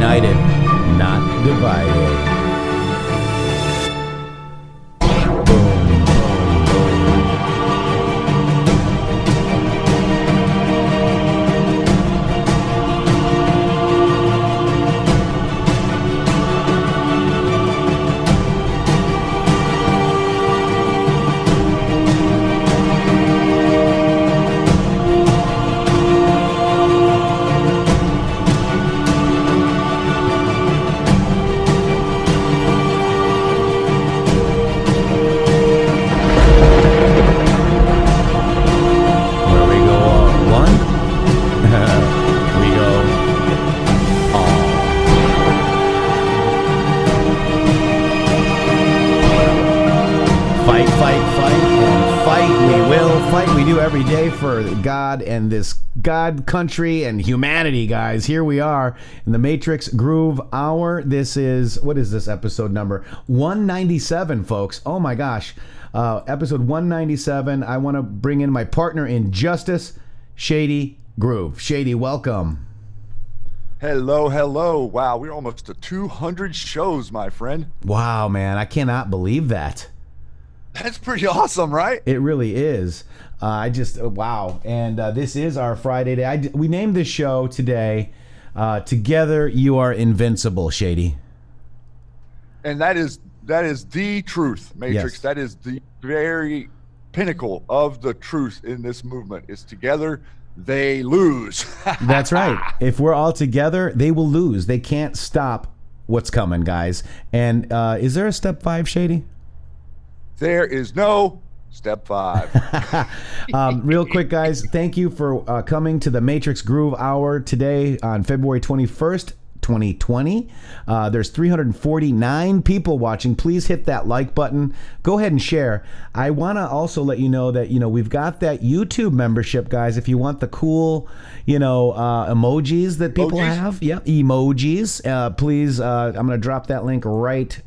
United, not divided. Every day for God and this God country and humanity, guys. Here we are in the Matrixxx Groove Hour. This is, what is this episode number? 197, folks. Oh my gosh. Episode 197. I want to bring in my partner in justice, Shady Groove. Shady, welcome. Hello. Wow, we're almost to 200 shows, my friend. Wow, man. I cannot believe that. That's pretty awesome, right? It really is. Wow. And this is our Friday day. We named this show today, Together You Are Invincible, Shady. And that is the truth, Matrixxx. Yes. That is the very pinnacle of the truth in this movement. Is together they lose. That's right. If we're all together, they will lose. They can't stop what's coming, guys. And is there a step 5, Shady? There is no step 5. Real quick, guys, thank you for coming to the Matrixxx Groove Hour today on February 21st, 2020. There's 349 people watching. Please hit that like button. Go ahead and share. I want to also let you know that, we've got that YouTube membership, guys. If you want the cool, emojis that people have. Yep, emojis. Please, I'm going to drop that link right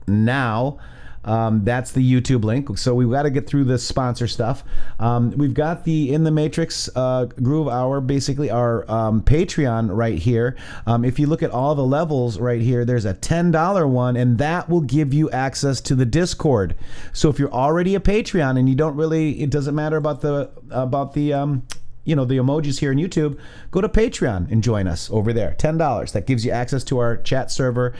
now. That's the YouTube link. So we've got to get through this sponsor stuff. We've got the intheMatrixxx Groove Hour, basically our Patreon right here. If you look at all the levels right here, there's a $10 one, and that will give you access to the Discord. So if you're already a Patreon and you don't really, it doesn't matter about the the emojis here on YouTube, go to Patreon and join us over there. $10. That gives you access to our chat server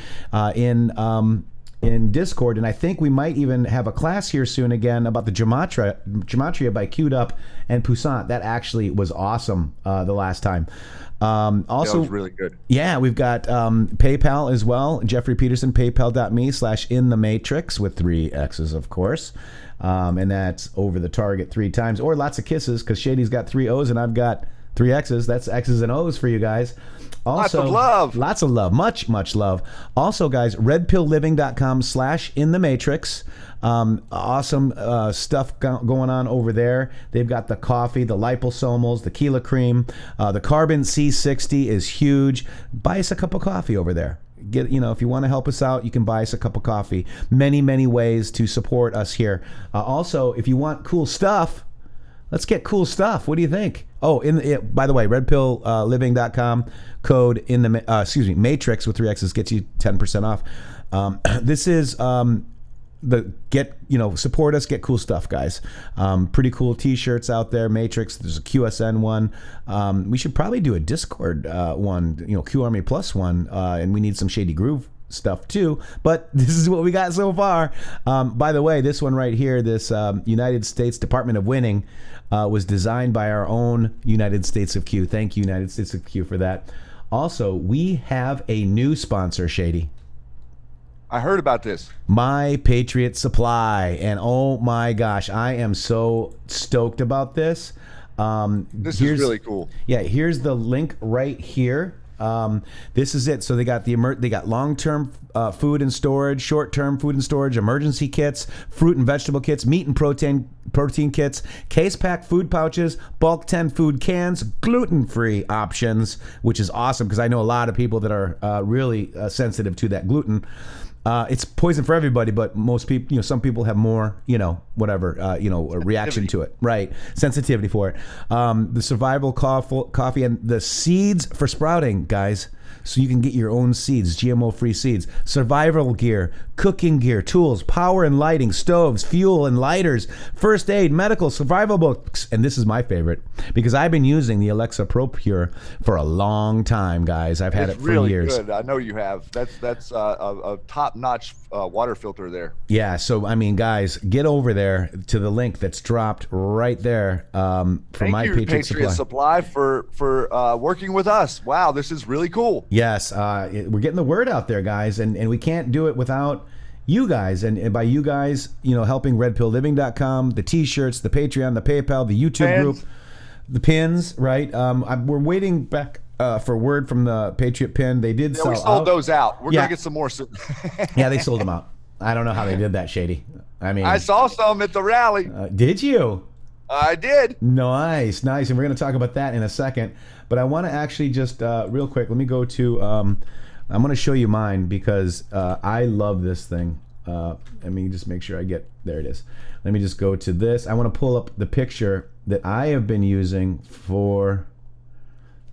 in Discord, and I think we might even have a class here soon again about the Gematria by Queued Up and Poussant. That actually was awesome the last time. Also, that was really good. Yeah, we've got PayPal as well. Jeffrey Peterson, paypal.me/intheMatrixxx with 3 X's, of course. And that's over the target 3 times, or lots of kisses, because Shady's got 3 O's and I've got 3 X's. That's X's and O's for you guys. Also, lots of love, much love. Also, guys, redpillliving.com/intheMatrixxx. Awesome stuff going on over there. They've got the coffee, the liposomals, the Keela cream, the carbon C60 is huge. Buy us a cup of coffee over there. If you want to help us out, you can buy us a cup of coffee. Many ways to support us here. Also, if you want cool stuff, let's get cool stuff. What do you think? Oh, by the way, redpillliving.com code Matrixxx with 3 X's gets you 10% off. This is support us, get cool stuff, guys. Pretty cool t-shirts out there. Matrixxx, there's a QSN one. We should probably do a Discord one, Q Army Plus one, and we need some Shady Groove stuff too, but this is what we got so far. By the way, this one right here, this United States Department of Winning, was designed by our own United States of Q. Thank you, United States of Q, for that. Also, we have a new sponsor, Shady. I heard about this. My Patriots Supply, and oh my gosh, I am so stoked about this. This is really cool. Yeah, here's the link right here. This is it. So they got they got long-term food and storage, short-term food and storage, emergency kits, fruit and vegetable kits, meat and protein kits, case pack food pouches, bulk 10 food cans, gluten-free options, which is awesome because I know a lot of people that are really sensitive to that gluten. It's poison for everybody, but most people, some people have more, a reaction to it, right? Sensitivity for it. The survival coffee and the seeds for sprouting, guys. So you can get your own seeds, GMO-free seeds. Survival gear, cooking gear, tools, power and lighting, stoves, fuel and lighters, first aid, medical, survival books. And this is my favorite because I've been using the Alexa Pro Pure for a long time, guys. I've had it for really years. Good. I know you have. That's a top-notch water filter there. Yeah. So I mean, guys, get over there to the link that's dropped right there for my Patriots Supply for working with us. Wow, this is really cool. Yes, we're getting the word out there, guys, and we can't do it without you guys. And by you guys, helping redpillliving.com, the T-shirts, the Patreon, the PayPal, the YouTube group, the pins, right? We're waiting back for word from the Patriot pin. They did sell out. We sold those out. We're going to get some more soon. Yeah, they sold them out. I don't know how they did that, Shady. I mean, I saw some at the rally. Did you? I did. Nice. And we're going to talk about that in a second. But I want to actually just real quick, let me go to, I'm going to show you mine because I love this thing. Let me just make sure there it is. Let me just go to this. I want to pull up the picture that I have been using for,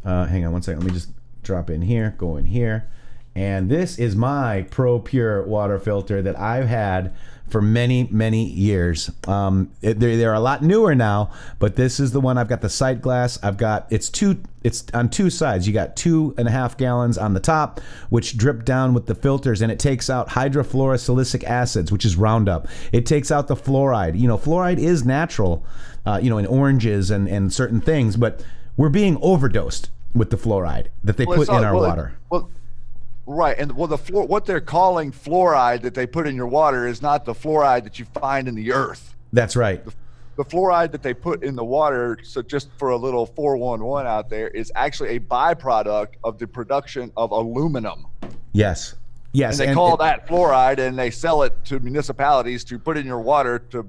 hang on one second. Let me just drop in here, go in here. And this is my Pro Pure water filter that I've had for many, many years. They're a lot newer now, but this is the one. I've got the sight glass. It's on two sides. You got 2.5 gallons on the top, which drip down with the filters, and it takes out hydrofluorosilicic acids, which is Roundup. It takes out the fluoride. Fluoride is natural, in oranges and certain things, but we're being overdosed with the fluoride that they put in our water. Right, and what they're calling fluoride that they put in your water is not the fluoride that you find in the earth. That's right. The fluoride that they put in the water, so just for a little 411 out there, is actually a byproduct of the production of aluminum. Yes. And they call that fluoride, and they sell it to municipalities to put in your water to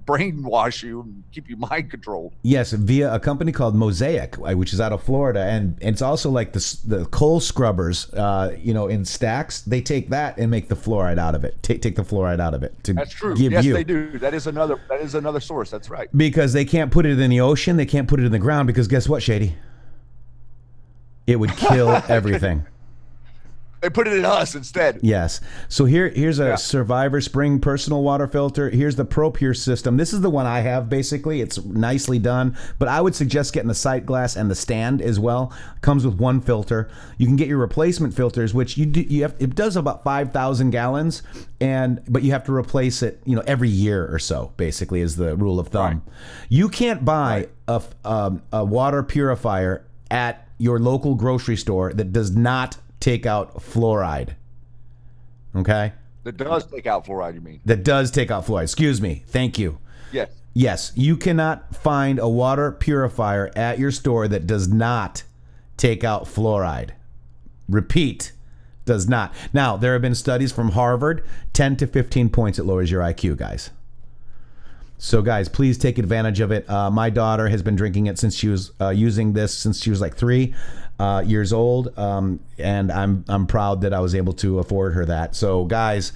brainwash you and keep you mind controlled. Yes, via a company called Mosaic, which is out of Florida, and it's also like the coal scrubbers, in stacks. They take that and make the fluoride out of it. Take the fluoride out of it. That's true. Yes, they do. That is another source. That's right. Because they can't put it in the ocean. They can't put it in the ground because guess what, Shady? It would kill everything. They put it in us instead. Yes. So here's a Survivor Spring personal water filter. Here's the Pro Pure system. This is the one I have, basically. It's nicely done, but I would suggest getting the sight glass and the stand as well. Comes with one filter. You can get your replacement filters, which it does about 5,000 gallons, but you have to replace it, every year or so, basically, is the rule of thumb. Right. You can't buy a water purifier at your local grocery store that does not take out fluoride. Okay? That does take out fluoride, you mean? That does take out fluoride. Excuse me. Thank you. Yes. Yes. You cannot find a water purifier at your store that does not take out fluoride. Repeat, does not. Now, there have been studies from Harvard, 10 to 15 points it lowers your IQ, guys. So, guys, please take advantage of it. My daughter has been drinking it since she was using this since she was like 3 years old, and I'm proud that I was able to afford her that. So, guys,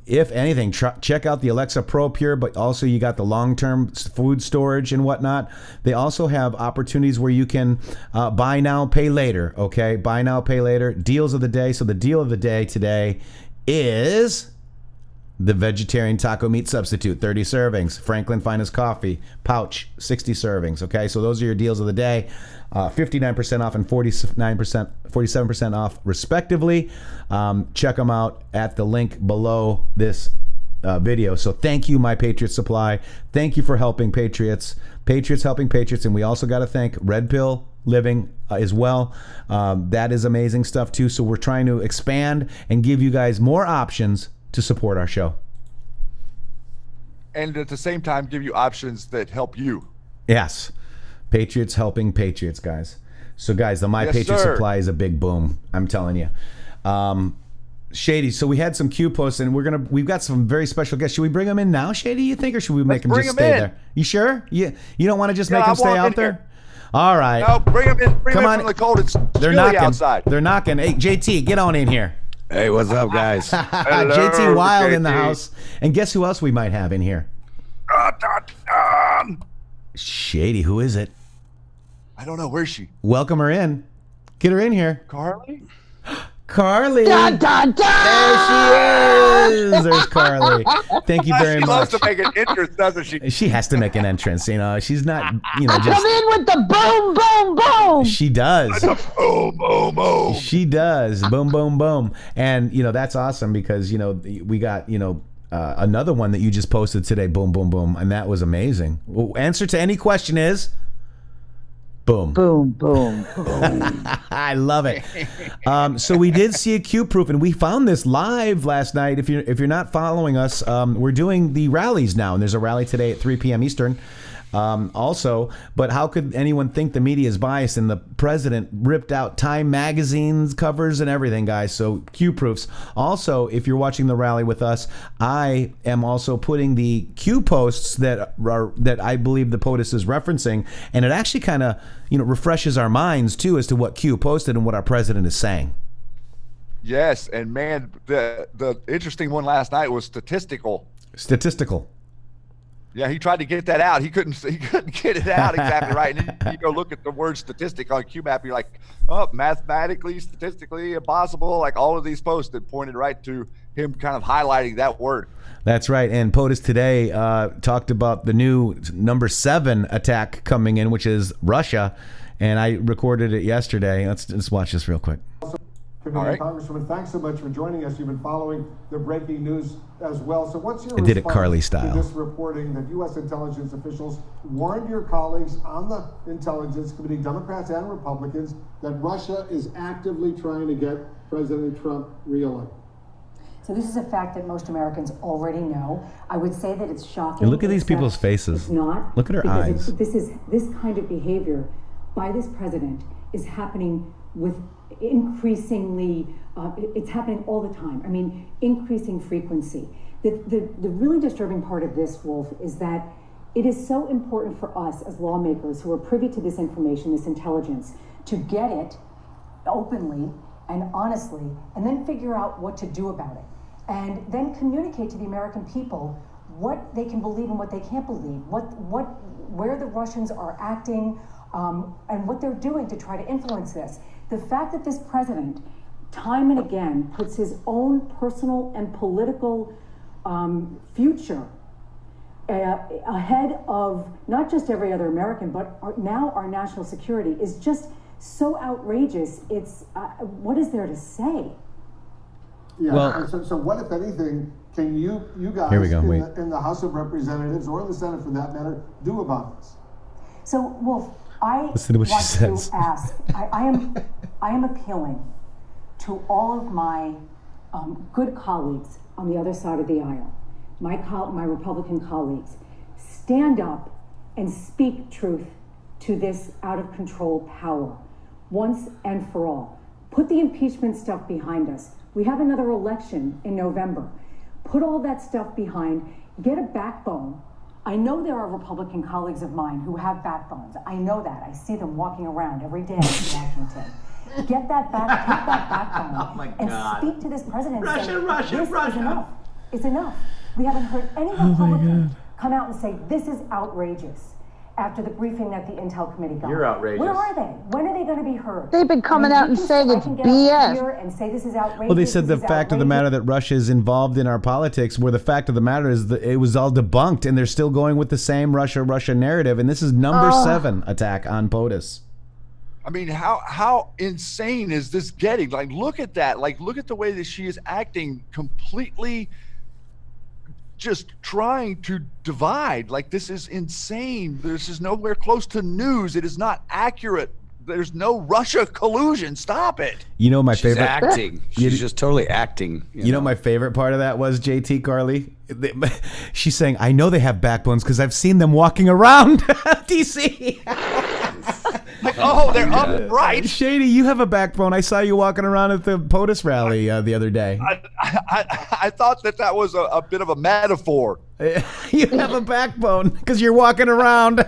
if anything, check out the Alexa Pro Pure, but also you got the long-term food storage and whatnot. They also have opportunities where you can buy now, pay later. Okay, buy now, pay later. Deals of the day. So the deal of the day today is The vegetarian taco meat substitute, 30 servings. Franklin Finest coffee, pouch, 60 servings. Okay, so those are your deals of the day. 59% off and 47% off, respectively. Check them out at the link below this video. So thank you, My Patriots Supply. Thank you for helping Patriots. Patriots helping Patriots. And we also got to thank Red Pill Living as well. That is amazing stuff, too. So we're trying to expand and give you guys more options to support our show. And at the same time, give you options that help you. Yes. Patriots helping Patriots, guys. So, guys, the My Patriot Supply is a big boom. I'm telling you. Shady, so we had some Q posts, and we've got some very special guests. Should we bring them in now, Shady, you think, or should we make them just stay there? You sure? You don't want to just make them stay out there? Here. All right. No, bring them in. Bring them in from the cold. It's chilly outside. They're knocking. Hey, JT, get on in here. Hey, what's up, guys? Hello, JT Wild JT. in the house. And guess who else we might have in here? Shady, who is it? I don't know. Where's she? Welcome her in. Get her in here. Carly? Carly. Dun, dun, dun! There she is. There's Carly. Thank you very She much. loves to make an entrance, doesn't she? She has to make an entrance. She's not, I just. come in with the boom, boom, boom. She does. Boom, boom, boom. She does. Boom, boom, boom. And, that's awesome because, we got, another one that you just posted today. Boom, boom, boom. And that was amazing. Well, answer to any question is boom. Boom, boom, boom. I love it. So we did see a Q proof, and we found this live last night. If you're not following us, we're doing the rallies now, and there's a rally today at 3 p.m. Eastern. Also, but how could anyone think the media is biased and the president ripped out Time magazine's covers and everything, guys? So Q proofs. Also, if you're watching the rally with us, I am also putting the Q posts that I believe the POTUS is referencing, and it actually kind of refreshes our minds too as to what Q posted and what our president is saying. Yes, and man, the interesting one last night was statistical. Yeah, he tried to get that out. He couldn't get it out exactly right. And then you go look at the word statistic on QMap, you're like, oh, mathematically, statistically impossible. Like all of these posts that pointed right to him kind of highlighting that word. That's right. And POTUS today talked about the new number 7 attack coming in, which is Russia. And I recorded it yesterday. Let's watch this real quick. All right. Congresswoman, thanks so much for joining us. You've been following the breaking news as well. So what's your response Carly style. to this reporting that U.S. intelligence officials warned your colleagues on the Intelligence Committee, Democrats and Republicans, that Russia is actively trying to get President Trump reelected? So this is a fact that most Americans already know. I would say that it's shocking. And look at these people's faces. It's not. Look at her eyes. This kind of behavior by this president is happening with increasingly, it's happening all the time. I mean, increasing frequency. The really disturbing part of this, Wolf, is that it is so important for us as lawmakers who are privy to this information, this intelligence, to get it openly and honestly, and then figure out what to do about it. And then communicate to the American people what they can believe and what they can't believe, where the Russians are acting, and what they're doing to try to influence this. The fact that this president, time and again, puts his own personal and political future ahead of not just every other American, but now our national security is just so outrageous. It's what is there to say? Yeah. Well, so what, if anything, can you guys Here we go. in the House of Representatives or in the Senate, for that matter, do about this? So, Wolf, I Listen to what she want says. to ask. I am appealing to all of my good colleagues on the other side of the aisle, my Republican colleagues. Stand up and speak truth to this out of control power, once and for all. Put the impeachment stuff behind us. We have another election in November. Put all that stuff behind. Get a backbone. I know there are Republican colleagues of mine who have backbones. I know that. I see them walking around every day in Washington. Get that backbone and speak to this president. Russia, is enough. It's enough. We haven't heard any Republican come out and say this is outrageous. after the briefing that the Intel Committee got. You're outrageous. Where are they? When are they going to be heard? They've been coming out and saying it's BS. And say this is outrageous. Well, they said the fact of the matter that Russia is involved in our politics, where the fact of the matter is that it was all debunked, and they're still going with the same Russia narrative. And this is number 7 attack on POTUS. I mean, how insane is this getting? Like, look at that. Like, look at the way that she is acting, completely just trying to divide. Like, this is insane. This is nowhere close to news. It is not accurate. There's no Russia collusion. Stop it. You know, my She's favorite acting. She's just totally acting. You know, my favorite part of that was JT Carly. She's saying, "I know they have backbones because I've seen them walking around DC." Like, oh, they're upright. Shady, you have a backbone. I saw you walking around at the POTUS rally the other day. I thought that was a bit of a metaphor. You have a backbone because you're walking around.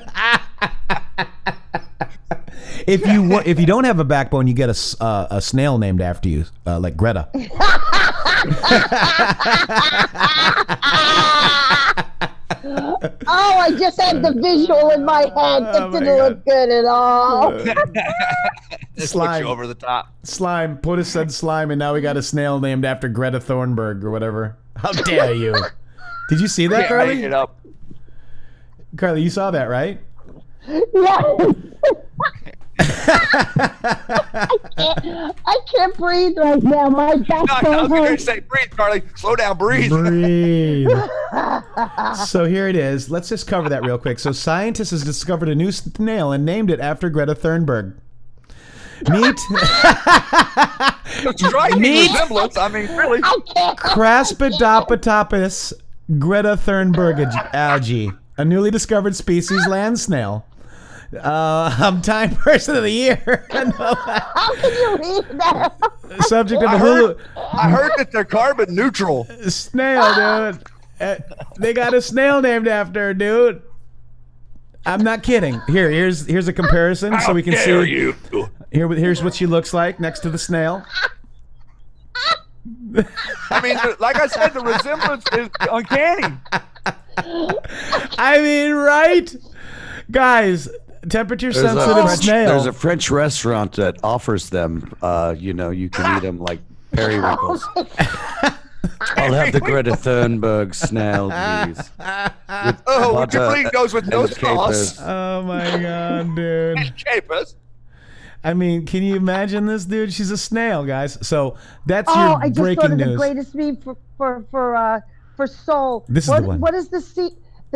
If you don't have a backbone, you get a snail named after you, like Greta. Oh, I just had the visual in my head. It didn't look good at all. Slime over the top. Slime. POTUS said slime, and now we got a snail named after Greta Thunberg or whatever. How dare you? Did you see that, Carly? Make it up. Carly, you saw that, right? Yeah. I can't breathe right now. My backbone I was going to hurts. say, breathe, Carly. Slow down, breathe. Breathe. So here it is. Let's just cover that real quick. So scientists has discovered a new snail and named it after Greta Thunberg. Meet Striking resemblance. I mean, really. Craspidopatopus Greta Thunberg algae, a newly discovered species land snail. Time person of the year. How can you read that? Subject of I the heard, Hulu. I heard that they're carbon neutral. Snail, dude. They got a snail named after her, dude. I'm not kidding. Here's a comparison so we can see. You. Here's what she looks like next to the snail. I mean, like I said, the resemblance is uncanny. I mean, right? Guys, temperature sensitive snail. There's a French restaurant that offers them. You can eat them like periwinkles. I'll have the Greta Thunberg snail, please. Which complete goes with no sauce. Oh my god, dude. And capers. I mean, can you imagine this, dude? She's a snail, guys. So that's your I just breaking thought of news. the greatest meme for Soul. This is the one. What is the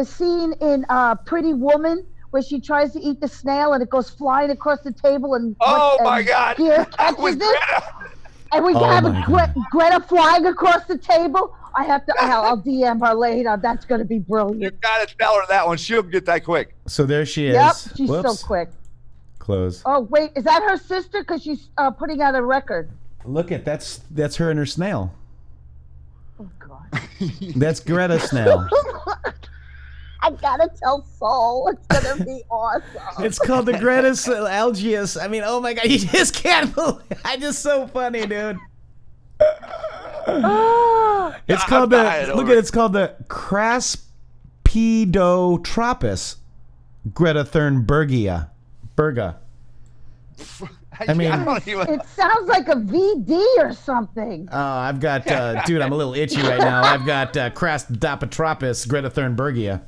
scene in Pretty Woman where she tries to eat the snail and it goes flying across the table and my God. Pierre That was catches it? Greta. And we have my Greta flying across the table. I'll DM her later. That's going to be You brilliant. got to tell her that one. She'll get that quick. So there she is. Yep, she's Whoops. so quick. Close. Oh wait, is that her sister? Because she's putting out a record. Look at that's her and her snail. Oh God. That's Greta snail. I gotta tell Soul. It's gonna be awesome. It's called the Greta algaeus. I mean, oh my god, you just can't believe. I just so funny, dude. It's called it's called the Craspidopatopus Greta Thunbergia. Berga. I mean, It sounds like a VD or something. I've got, dude, I'm a little itchy right now. I've got Craspidopatopus Greta Thunbergia.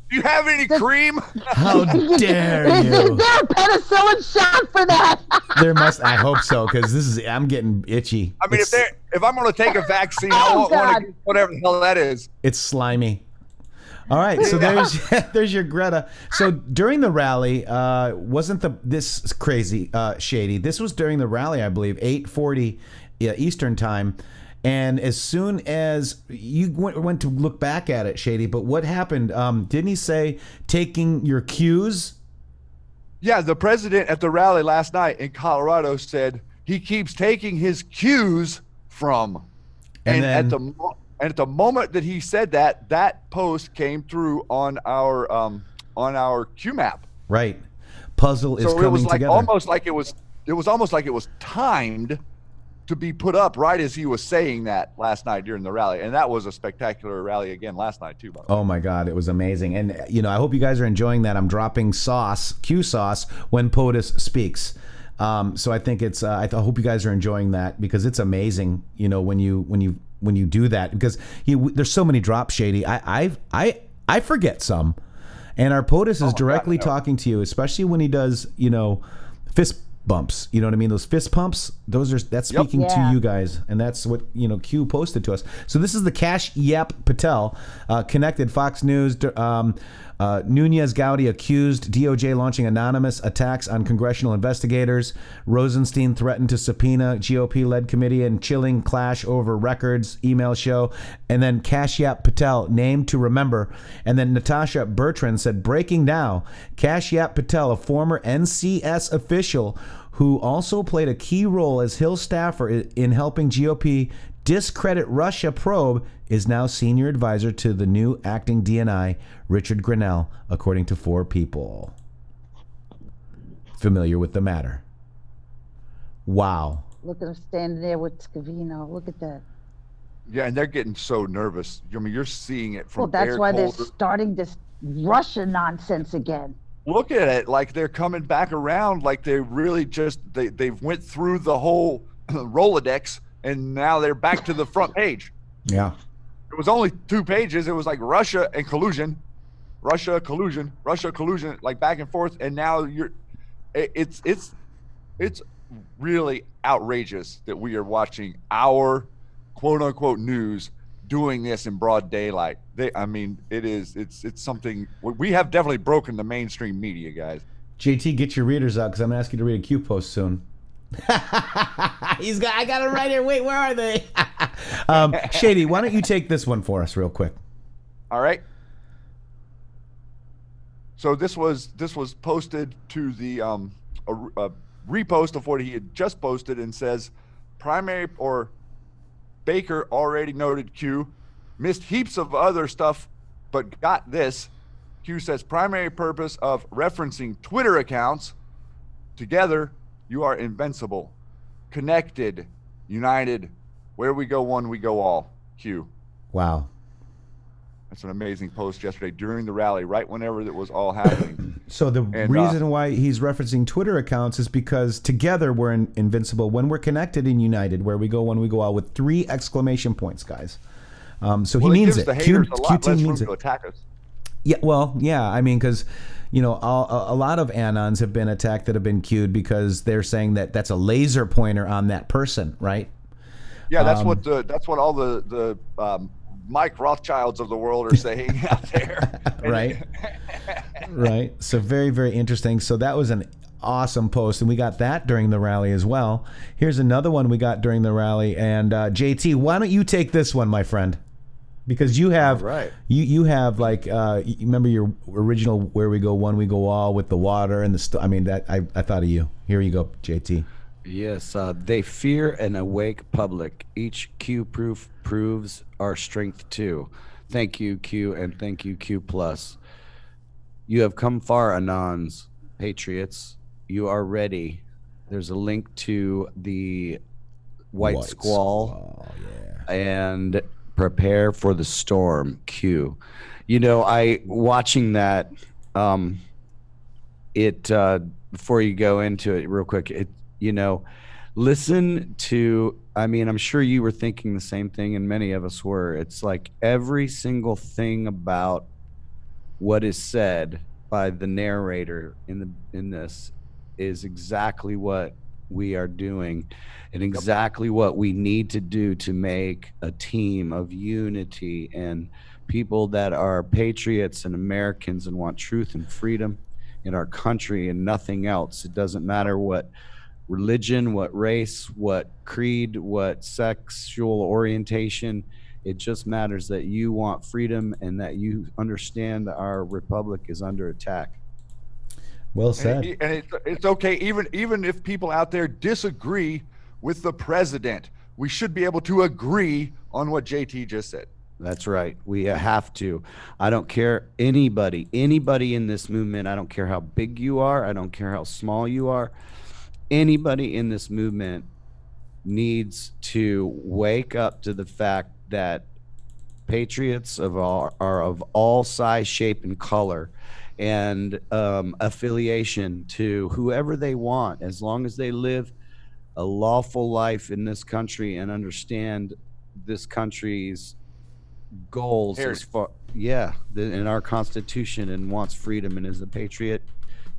Do you have any cream? How dare Is you? there a penicillin shot for that? There must. I hope so, because I'm getting itchy. I mean, if I'm going to take a vaccine, I Oh, want one God. against whatever the hell that is. It's slimy. All right, so there's your Greta. So during the rally, wasn't this crazy, Shady? This was during the rally, I believe, 8:40 Eastern time. And as soon as you went to look back at it, Shady, but what happened? Didn't he say taking your cues? Yeah, the president at the rally last night in Colorado said he keeps taking his cues from. And then, at the moment that he said that post came through on our Q map. right, puzzle is So coming it was like together. almost like it was timed to be put up right as he was saying that last night during the rally. And that was a spectacular rally again last night too, by the way. Oh my God, it was amazing. And I hope you guys are enjoying that. I'm dropping Q sauce when POTUS speaks. So I think it's I hope you guys are enjoying that, because it's amazing, when you do that, because there's so many drops, Shady. I forget some. And our POTUS is directly talking to you, especially when he does, fist bumps. You know what I mean? Those fist pumps, that's speaking to you guys. And that's what, Q posted to us. So this is the Cash Yap Patel, connected Fox News, Nunez Gowdy accused DOJ launching anonymous attacks on congressional investigators. Rosenstein threatened to subpoena GOP-led committee and chilling clash over records, email show. And then Cash Yap Patel named to remember. And then Natasha Bertrand said, breaking now, Cash Yap Patel, a former NCS official who also played a key role as Hill staffer in helping GOP discredit Russia probe, is now senior advisor to the new acting DNI, Richard Grinnell, according to 4 people familiar with the matter. Wow. Look at him standing there with Scavino. Look at that. Yeah, and they're getting so nervous. I mean, you're seeing it from Well, that's Eric why they're Holder. starting this Russia nonsense again. Look at it, like they're coming back around, like they really they've went through the whole Rolodex, and now they're back to the front page. Yeah. It was only 2 pages. It was like Russia and collusion, Russia collusion, like back and forth. And now it's really outrageous that we are watching our quote unquote news doing this in broad daylight. It's something we have definitely broken the mainstream media, guys. JT, get your readers out, because I'm asking you to read a Q post soon. I got it right here. Wait, where are they? Shady, why don't you take this one for us real quick? All right. So this was posted to the a repost of what he had just posted, and says Baker already noted Q missed heaps of other stuff, but got this. Q says primary purpose of referencing Twitter accounts together. You are invincible, connected, united. Where we go one, we go all. Q. Wow. That's an amazing post yesterday during the rally, right whenever it was all happening. So the reason why he's referencing Twitter accounts is because together we're invincible. When we're connected and united, where we go one, we go all, with 3 exclamation points, guys. So he means it. The haters a lot less room means it. to attack us. Yeah, well, yeah. I mean, because a lot of anons have been attacked that have been queued because they're saying that that's a laser pointer on that person, right? Yeah, that's what all the Mike Rothschilds of the world are saying out there. Right. Right. So very, very interesting. So that was an awesome post, and we got that during the rally as well. Here's another one we got during the rally, and JT, why don't you take this one, my friend? Because you have you have like you remember your original "Where we go one, we go all" with the water and the I mean, that I thought of you. Here you go, JT. Yes, they fear an awake public. Each Q proof proves our strength too. Thank you, Q, and thank you, Q plus. You have come far, Anons, Patriots. You are ready. There's a link to the White Squall. Yeah. And prepare for the storm, Q. I watching that before you go into it real quick, listen to, I'm sure you were thinking the same thing, and many of us were. It's like every single thing about what is said by the narrator in this is exactly what we are doing and exactly what we need to do to make a team of unity and people that are patriots and Americans and want truth and freedom in our country and nothing else. It doesn't matter what religion, what race, what creed, what sexual orientation. It just matters that you want freedom and that you understand that our republic is under attack. Well said. And it's okay, even if people out there disagree with the president, we should be able to agree on what JT just said. That's right. We have to. I don't care anybody in this movement. I don't care how big you are. I don't care how small you are. Anybody in this movement needs to wake up to the fact that patriots are of all size, shape, and color, and affiliation to whoever they want, as long as they live a lawful life in this country and understand this country's goals as far in our Constitution, and wants freedom and is a patriot.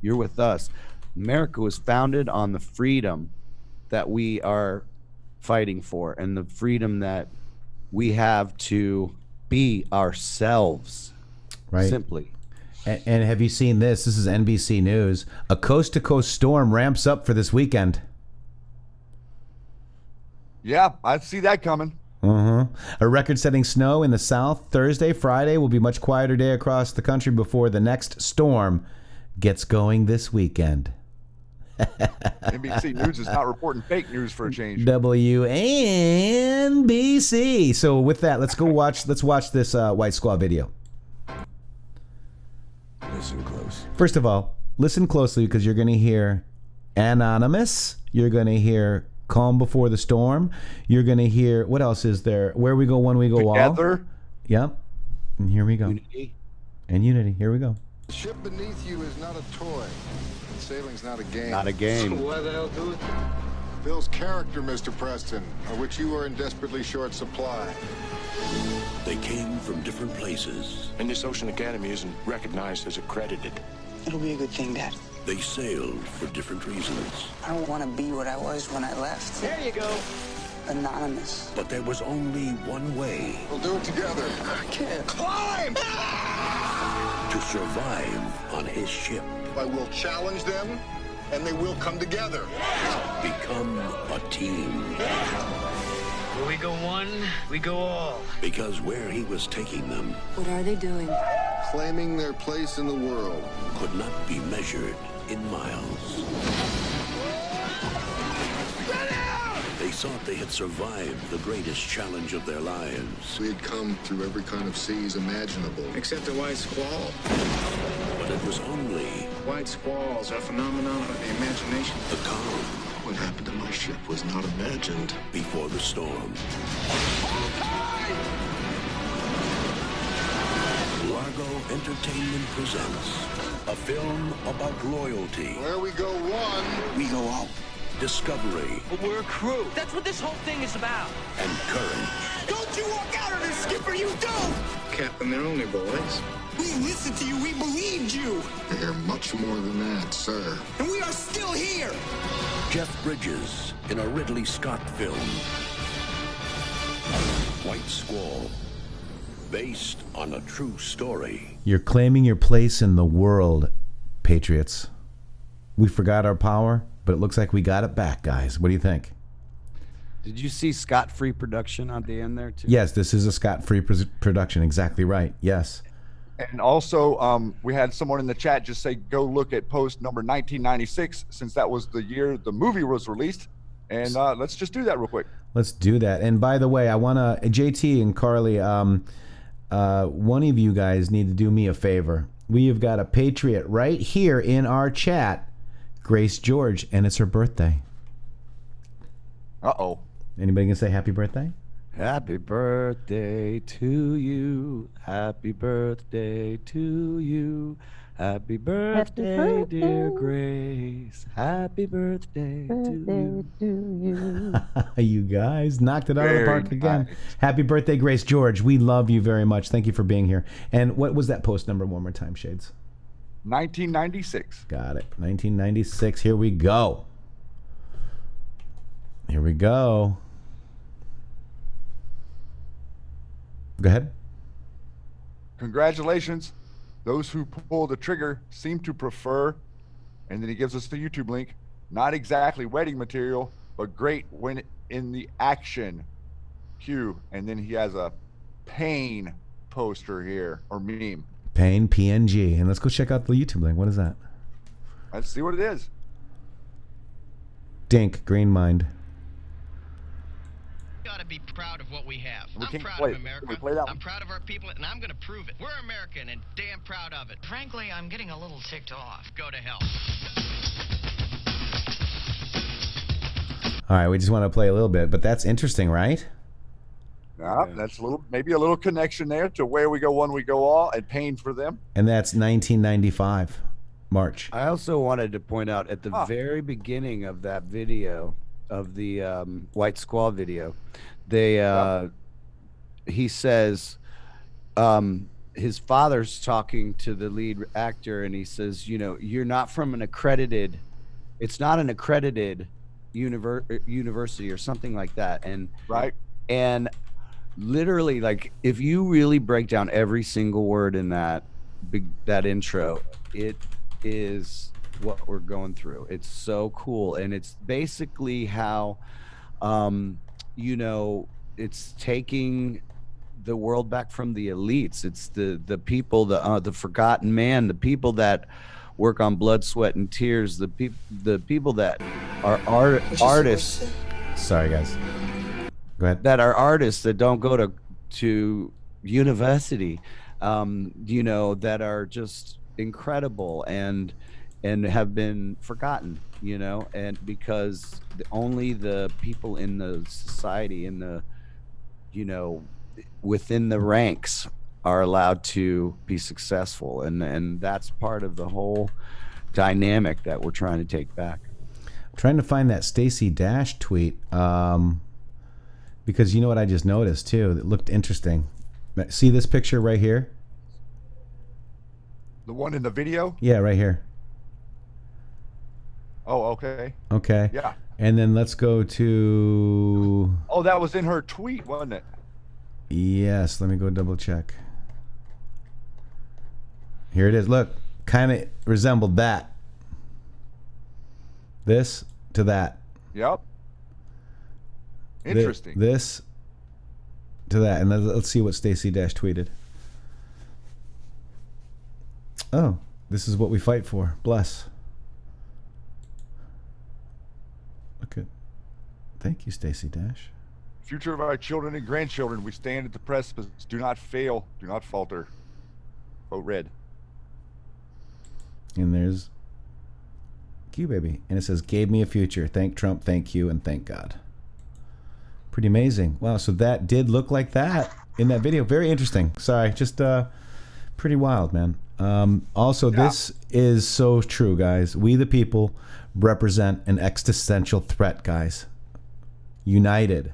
You're with us. America was founded on the freedom that we are fighting for, and the freedom that we have to be ourselves, right? Simply. And have you seen this? This is NBC News. A coast-to-coast storm ramps up for this weekend. Yeah, I see that coming. A record-setting snow in the south Thursday, Friday will be much quieter day across the country before the next storm gets going this weekend. NBC News is not reporting fake news for a change. WNBC. So with that, let's watch this White Squaw video. Listen close. First of all, listen closely, because you're going to hear Anonymous. You're going to hear Calm Before the Storm. You're going to hear, what else is there? Where We Go, When We Go Together. All. Yep. And here we go. Unity. And Unity. Here we go. The ship beneath you is not a toy. Sailing's not a game. Not a game. So why the hell do it? Bill's character, Mr. Preston, of which you are in desperately short supply. They came from different places. And this Ocean Academy isn't recognized as accredited. It'll be a good thing, Dad. They sailed for different reasons. I don't want to be what I was when I left. There you go. Anonymous. But there was only one way. We'll do it together. I can't. Climb! To survive on his ship. I will challenge them, and they will come together. Become a team. Where we go one, we go all. Because where he was taking them... What are they doing? Claiming their place in the world. ...could not be measured in miles. They thought they had survived the greatest challenge of their lives. We had come through every kind of seas imaginable. Except the white squall. But it was only... White squalls are a phenomenon of the imagination. The calm. What happened to my ship was not imagined. Before the storm. Largo Entertainment presents a film about loyalty. Where we go one, We go all. Discovery. But we're a crew. That's what this whole thing is about. And courage. Don't you walk out on this, Skipper, you don't! Captain, they're only boys. We listened to you, we believed you! they're much more than that, sir. And we are still here! Jeff Bridges in a Ridley Scott film. White Squall. Based on a true story. You're claiming your place in the world, Patriots. We forgot our power, but it looks like we got it back, guys. What do you think? Did you see scot-free production on the end there too? Yes, this is a scot-free production. Exactly right. Yes. And also, we had someone in the chat just say, go look at post number 1996, since that was the year the movie was released. And let's just do that real quick. Let's do that. And by the way, I want to, JT and Carly, one of you guys need to do me a favor. We have got a Patriot right here in our chat, Grace George, and it's her birthday. Uh-oh. Anybody can say happy birthday? Happy birthday to you. Happy birthday to you. Happy birthday, dear Grace. Happy birthday to you. You guys knocked it out of the Very park again. nice. Happy birthday, Grace George. We love you very much. Thank you for being here. And what was that post number one more time, Shades? 1996. Got it. 1996. Here we go. Here we go. Go ahead. Congratulations. Those who pull the trigger seem to prefer, and then he gives us the YouTube link, not exactly wedding material, but great when in the action. Q. And then he has a pain poster here, or meme. Pain PNG. And let's go check out the YouTube link. What is that? Let's see what it is. Dink, Green Mind. Gotta be proud of what we have. We I'm can't proud play of it. America. Can we play that I'm one? proud of our people, and I'm gonna prove it. We're American and damn proud of it. Frankly, I'm getting a little ticked off. Go to hell. All right, we just want to play a little bit, but that's interesting, right? Yeah, that's maybe a little connection there to Where We Go, One We Go All, and Pain for Them. And that's 1995, March. I also wanted to point out at the very beginning of that video, of the White Squall video, he says, his father's talking to the lead actor, and he says, you're not from it's not an accredited university or something like that. And and literally, like, if you really break down every single word in that intro, it is what we're going through. It's so cool. And it's basically how it's taking the world back from the elites. It's the people, the forgotten man, the people that work on blood, sweat, and tears, the people that are artists. Sorry, guys. Go ahead. That are artists that don't go to university, that are just incredible and have been forgotten, and because only the people in the society, in the, within the ranks, are allowed to be successful, and that's part of the whole dynamic that we're trying to take back. I'm trying to find that Stacey Dash tweet, because you know what I just noticed too that looked interesting. See this picture right here? The one in the video? Yeah, right here. Oh, okay. Okay. Yeah. And then let's go to... Oh, that was in her tweet, wasn't it? Yes, let me go double check. Here it is. Look, kind of resembled that. This to that. Yep. Interesting. This to that. And let's see what Stacey Dash tweeted. Oh, this is what we fight for. Bless. Look at. Thank you, Stacey Dash. Future of our children and grandchildren, we stand at the precipice. Do not fail. Do not falter. Vote red. And there's Q Baby. And it says, gave me a future. Thank Trump, thank you, and thank God. Pretty amazing. Wow, so that did look like that in that video. Very interesting. Sorry, just pretty wild, man. Also, this is so true, guys. We the people represent an existential threat, guys. United.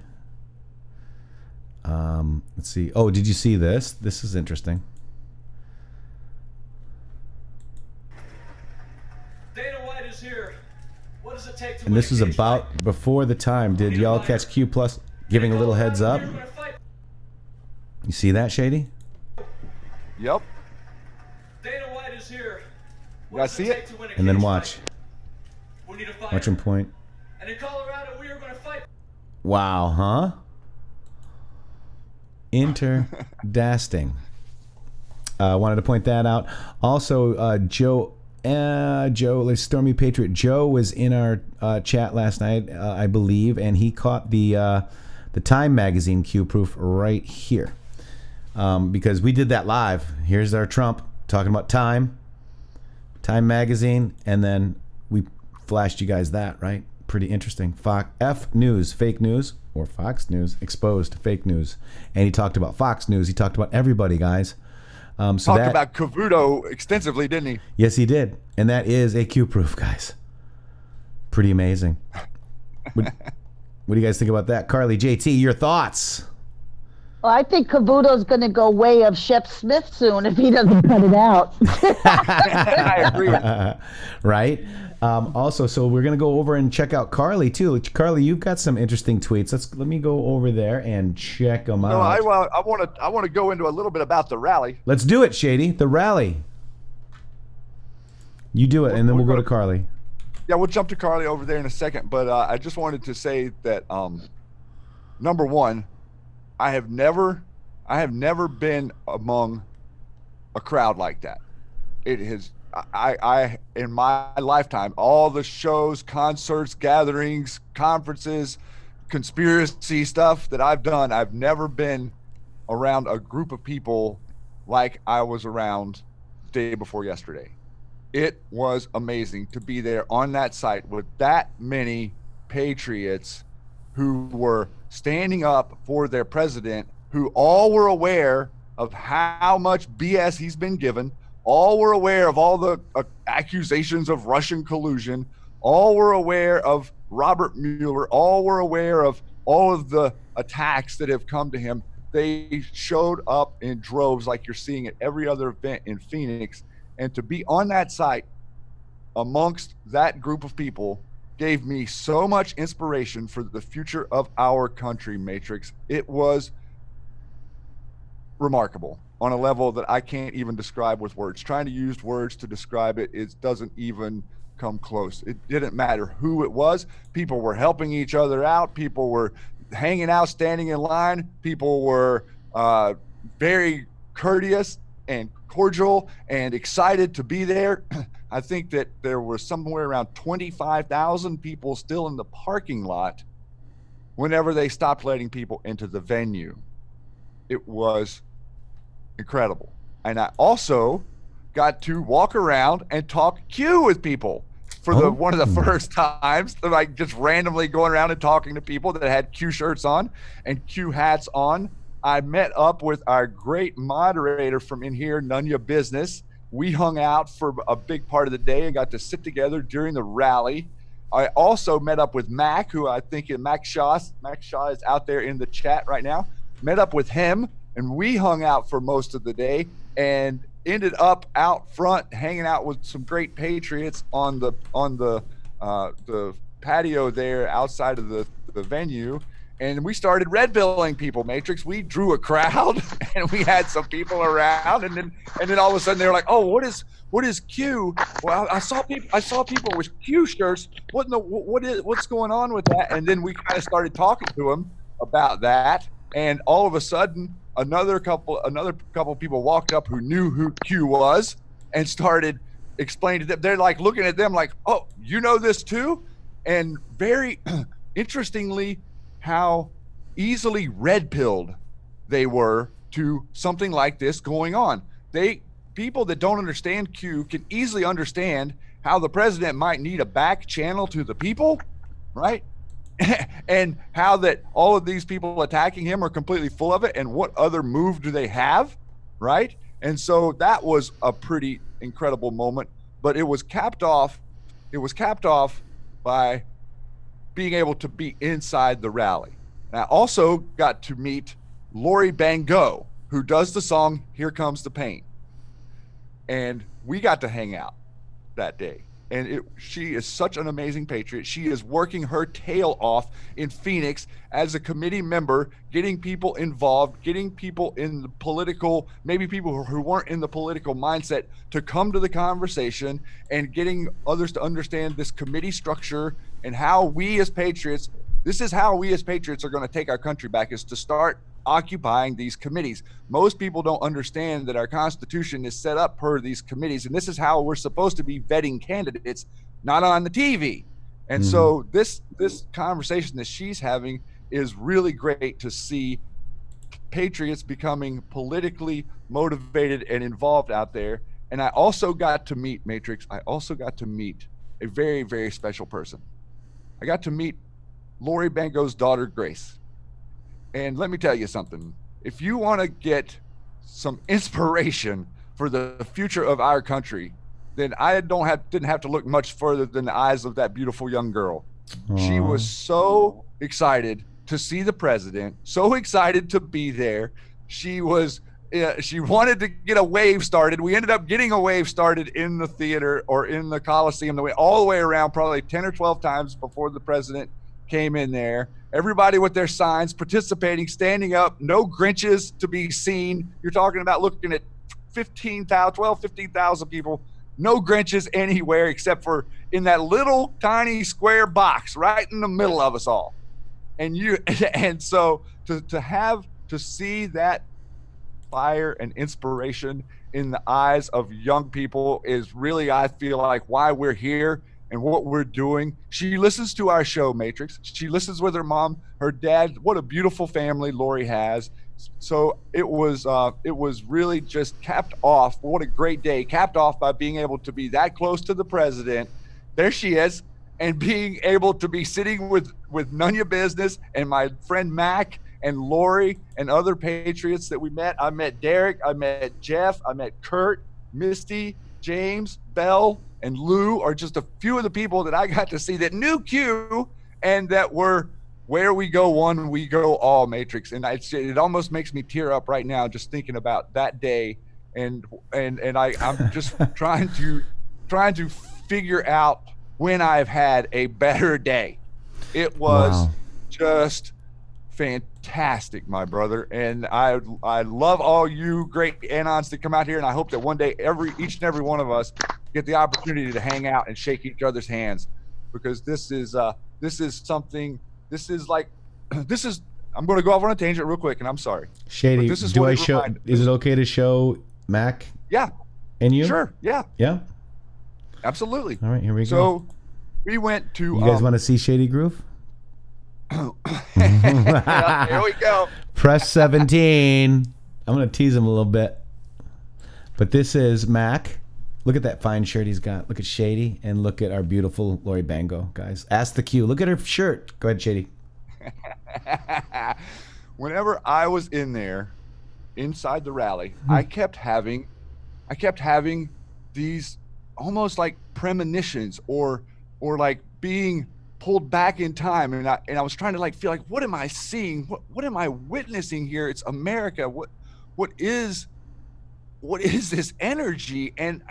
Let's see. Oh, did you see this? This is interesting. Dana White is here. What does it take to And this was about before the time. Did y'all catch Q Plus giving a little heads up? You see that, Shady? Yep. Dana White is here. You guys see it? And then watch. We need to fight. Watch him point. And in Colorado, we are going to fight. Wow, huh? Interdasting. Wanted to point that out. Also, Joe, Stormy Patriot Joe was in our chat last night, I believe, and he caught the Time magazine Q proof right here, because we did that live. Here's our Trump talking about Time magazine, and then we flashed you guys that, right? Pretty interesting. F News, fake news, or Fox News, exposed fake news. And he talked about Fox News. He talked about everybody, guys. Talked about Cavuto extensively, didn't he? Yes, he did. And that is a Q-proof, guys. Pretty amazing. What do you guys think about that? Carly, JT, your thoughts? Well, I think Cavuto's going to go way of Shep Smith soon if he doesn't cut it out. I agree with Right? Also, so we're going to go over and check out Carly, too. Carly, you've got some interesting tweets. Let me go over there and check them out. I want to go into a little bit about the rally. Let's do it, Shady. The rally. You do it, and then we'll go to Carly. Yeah, we'll jump to Carly over there in a second. But I just wanted to say that, number one, I have never been among a crowd like that. It has. I in my lifetime, all the shows, concerts, gatherings, conferences, conspiracy stuff that I've done, I've never been around a group of people like I was around the day before yesterday. It was amazing to be there on that site with that many patriots who were standing up for their president, who all were aware of how much BS he's been given, all were aware of all the accusations of Russian collusion, all were aware of Robert Mueller, all were aware of all of the attacks that have come to him. They showed up in droves like you're seeing at every other event in Phoenix. And to be on that site amongst that group of people gave me so much inspiration for the future of our country, Matrixxx. It was remarkable on a level that I can't even describe with words. Trying to use words to describe it, it doesn't even come close. It didn't matter who it was. People were helping each other out. People were hanging out, standing in line. People were very courteous and cordial and excited to be there. I think that there was somewhere around 25,000 people still in the parking lot whenever they stopped letting people into the venue. It was incredible. And I also got to walk around and talk Q with people for one of the first times, like just randomly going around and talking to people that had Q shirts on and Q hats on. I met up with our great moderator from in here, None Ya Business. We hung out for a big part of the day and got to sit together during the rally. I also met up with Mac, who I think is Mac Shaw is out there in the chat right now. Met up with him, and we hung out for most of the day and ended up out front hanging out with some great patriots on the patio there outside of the venue. And we started red billing people, Matrixxx. We drew a crowd and we had some people around, and then all of a sudden they were like, "Oh, what is Q?" Well, I saw people with Q shirts. What's going on with that? And then we kind of started talking to them about that, and all of a sudden another couple of people walked up who knew who Q was and started explaining to them. They're like looking at them like, "Oh, you know this too?" And very interestingly, how easily red-pilled they were to something like this going on. People that don't understand Q can easily understand how the president might need a back channel to the people, right? And how that all of these people attacking him are completely full of it, and what other move do they have, right? And so that was a pretty incredible moment, but it was capped off by being able to be inside the rally. And I also got to meet Lori Bango, who does the song Here Comes the Pain. And we got to hang out that day. And she is such an amazing patriot. She is working her tail off in Phoenix as a committee member, getting people involved, getting people in the political, maybe people who weren't in the political mindset to come to the conversation, and getting others to understand this committee structure and how we as patriots, this is how we as patriots are going to take our country back, is to start occupying these committees. Most people don't understand that our Constitution is set up per these committees, and this is how we're supposed to be vetting candidates, not on the TV. And so this conversation that she's having is really great to see patriots becoming politically motivated and involved out there. And I also got to meet, Matrixxx, I also got to meet a very, very special person. I got to meet Lori Bango's daughter, Grace. And let me tell you something. If you want to get some inspiration for the future of our country, then I didn't have to look much further than the eyes of that beautiful young girl. Aww. She was so excited to see the president, so excited to be there. She wanted to get a wave started. We ended up getting a wave started in the theater or in the Coliseum, all the way around, probably 10 or 12 times before the president came in there. Everybody with their signs, participating, standing up, no Grinches to be seen. You're talking about looking at 15,000 people, no Grinches anywhere except for in that little tiny square box right in the middle of us all. And so to see that fire and inspiration in the eyes of young people is really, I feel like, why we're here and what we're doing. She listens to our show, Matrixxx. She listens with her mom, her dad. What a beautiful family Lori has. So it was really just capped off. What a great day, capped off by being able to be that close to the president. There she is. and being able to be sitting with None Your Business and my friend Mac and Lori and other Patriots that we met. I met Derek, I met Jeff, I met Kurt, Misty, James, Bell, and Lou are just a few of the people that I got to see that knew Q and that were where we go one, we go all Matrix. And it almost makes me tear up right now just thinking about that day. And I'm just trying to figure out when I've had a better day. It was just fantastic, my brother. And I love all you great Anons that come out here, and I hope that one day each and every one of us get the opportunity to hang out and shake each other's hands, because this is something. This is I'm going to go off on a tangent real quick, and I'm sorry. Shady, is it okay to show Mac? Yeah. And you? Sure. Yeah. Yeah. Absolutely. All right, here we go. So we went to. You guys want to see Shady Groove? Here we go. Press 17. I'm going to tease him a little bit. But this is Mac. Look at that fine shirt he's got. Look at Shady, and look at our beautiful Lori Bango, guys. Ask the Q. Look at her shirt. Go ahead, Shady. Whenever I was in there, inside the rally, I kept having these almost like premonitions or like being pulled back in time, and I was trying to like feel like, what am I seeing? What am I witnessing here? It's America. What is this energy? And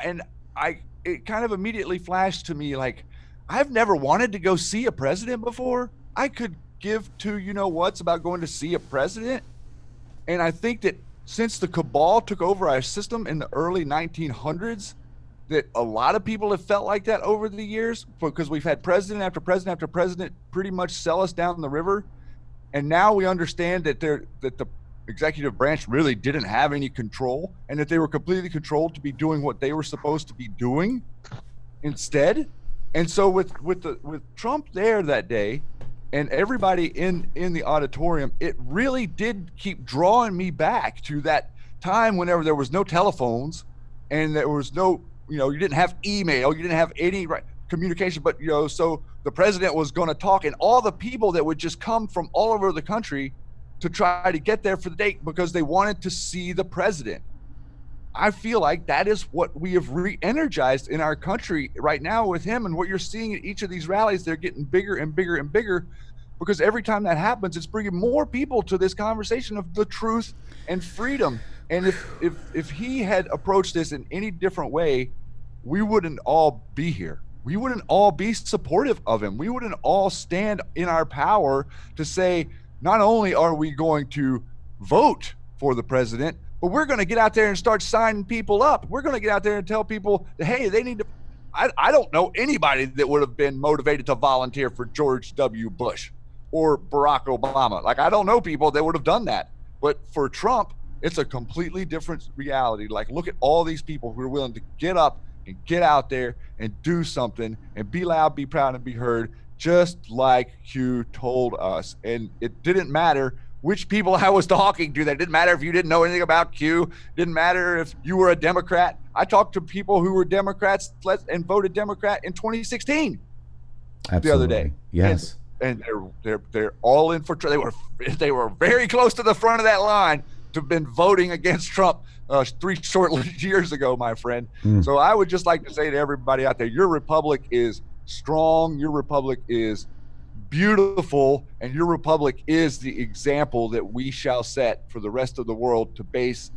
it kind of immediately flashed to me like, I've never wanted to go see a president before. I could give two what's about going to see a president. And I think that since the cabal took over our system in the early 1900s, that a lot of people have felt like that over the years, because we've had president after president after president pretty much sell us down the river. And now we understand that the executive branch really didn't have any control, and that they were completely controlled to be doing what they were supposed to be doing instead. And so with Trump there that day and everybody in the auditorium, it really did keep drawing me back to that time whenever there was no telephones and there was no, you didn't have email, you didn't have any communication, but so the president was going to talk, and all the people that would just come from all over the country to try to get there for the date because they wanted to see the president. I feel like that is what we have re-energized in our country right now with him. And what you're seeing at each of these rallies, they're getting bigger and bigger and bigger, because every time that happens, it's bringing more people to this conversation of the truth and freedom. And if he had approached this in any different way, we wouldn't all be here. We wouldn't all be supportive of him. We wouldn't all stand in our power to say, not only are we going to vote for the president, but we're going to get out there and start signing people up. We're going to get out there and tell people that, hey, they need to. I don't know anybody that would have been motivated to volunteer for George W. Bush or Barack Obama. Like, I don't know people that would have done that. But for Trump, it's a completely different reality. Like, look at all these people who are willing to get up and get out there and do something and be loud, be proud, and be heard, just like Q told us. And it didn't matter which people I was talking to. That didn't matter if you didn't know anything about Q. Didn't matter if you were a Democrat. I talked to people who were Democrats and voted Democrat in 2016. Absolutely. The other day. Yes. And they're all in for Trump. They were very close to the front of that line to have been voting against Trump 3 short years ago, my friend. So I would just like to say to everybody out there, your republic is strong, your republic is beautiful, and your republic is the example that we shall set for the rest of the world to base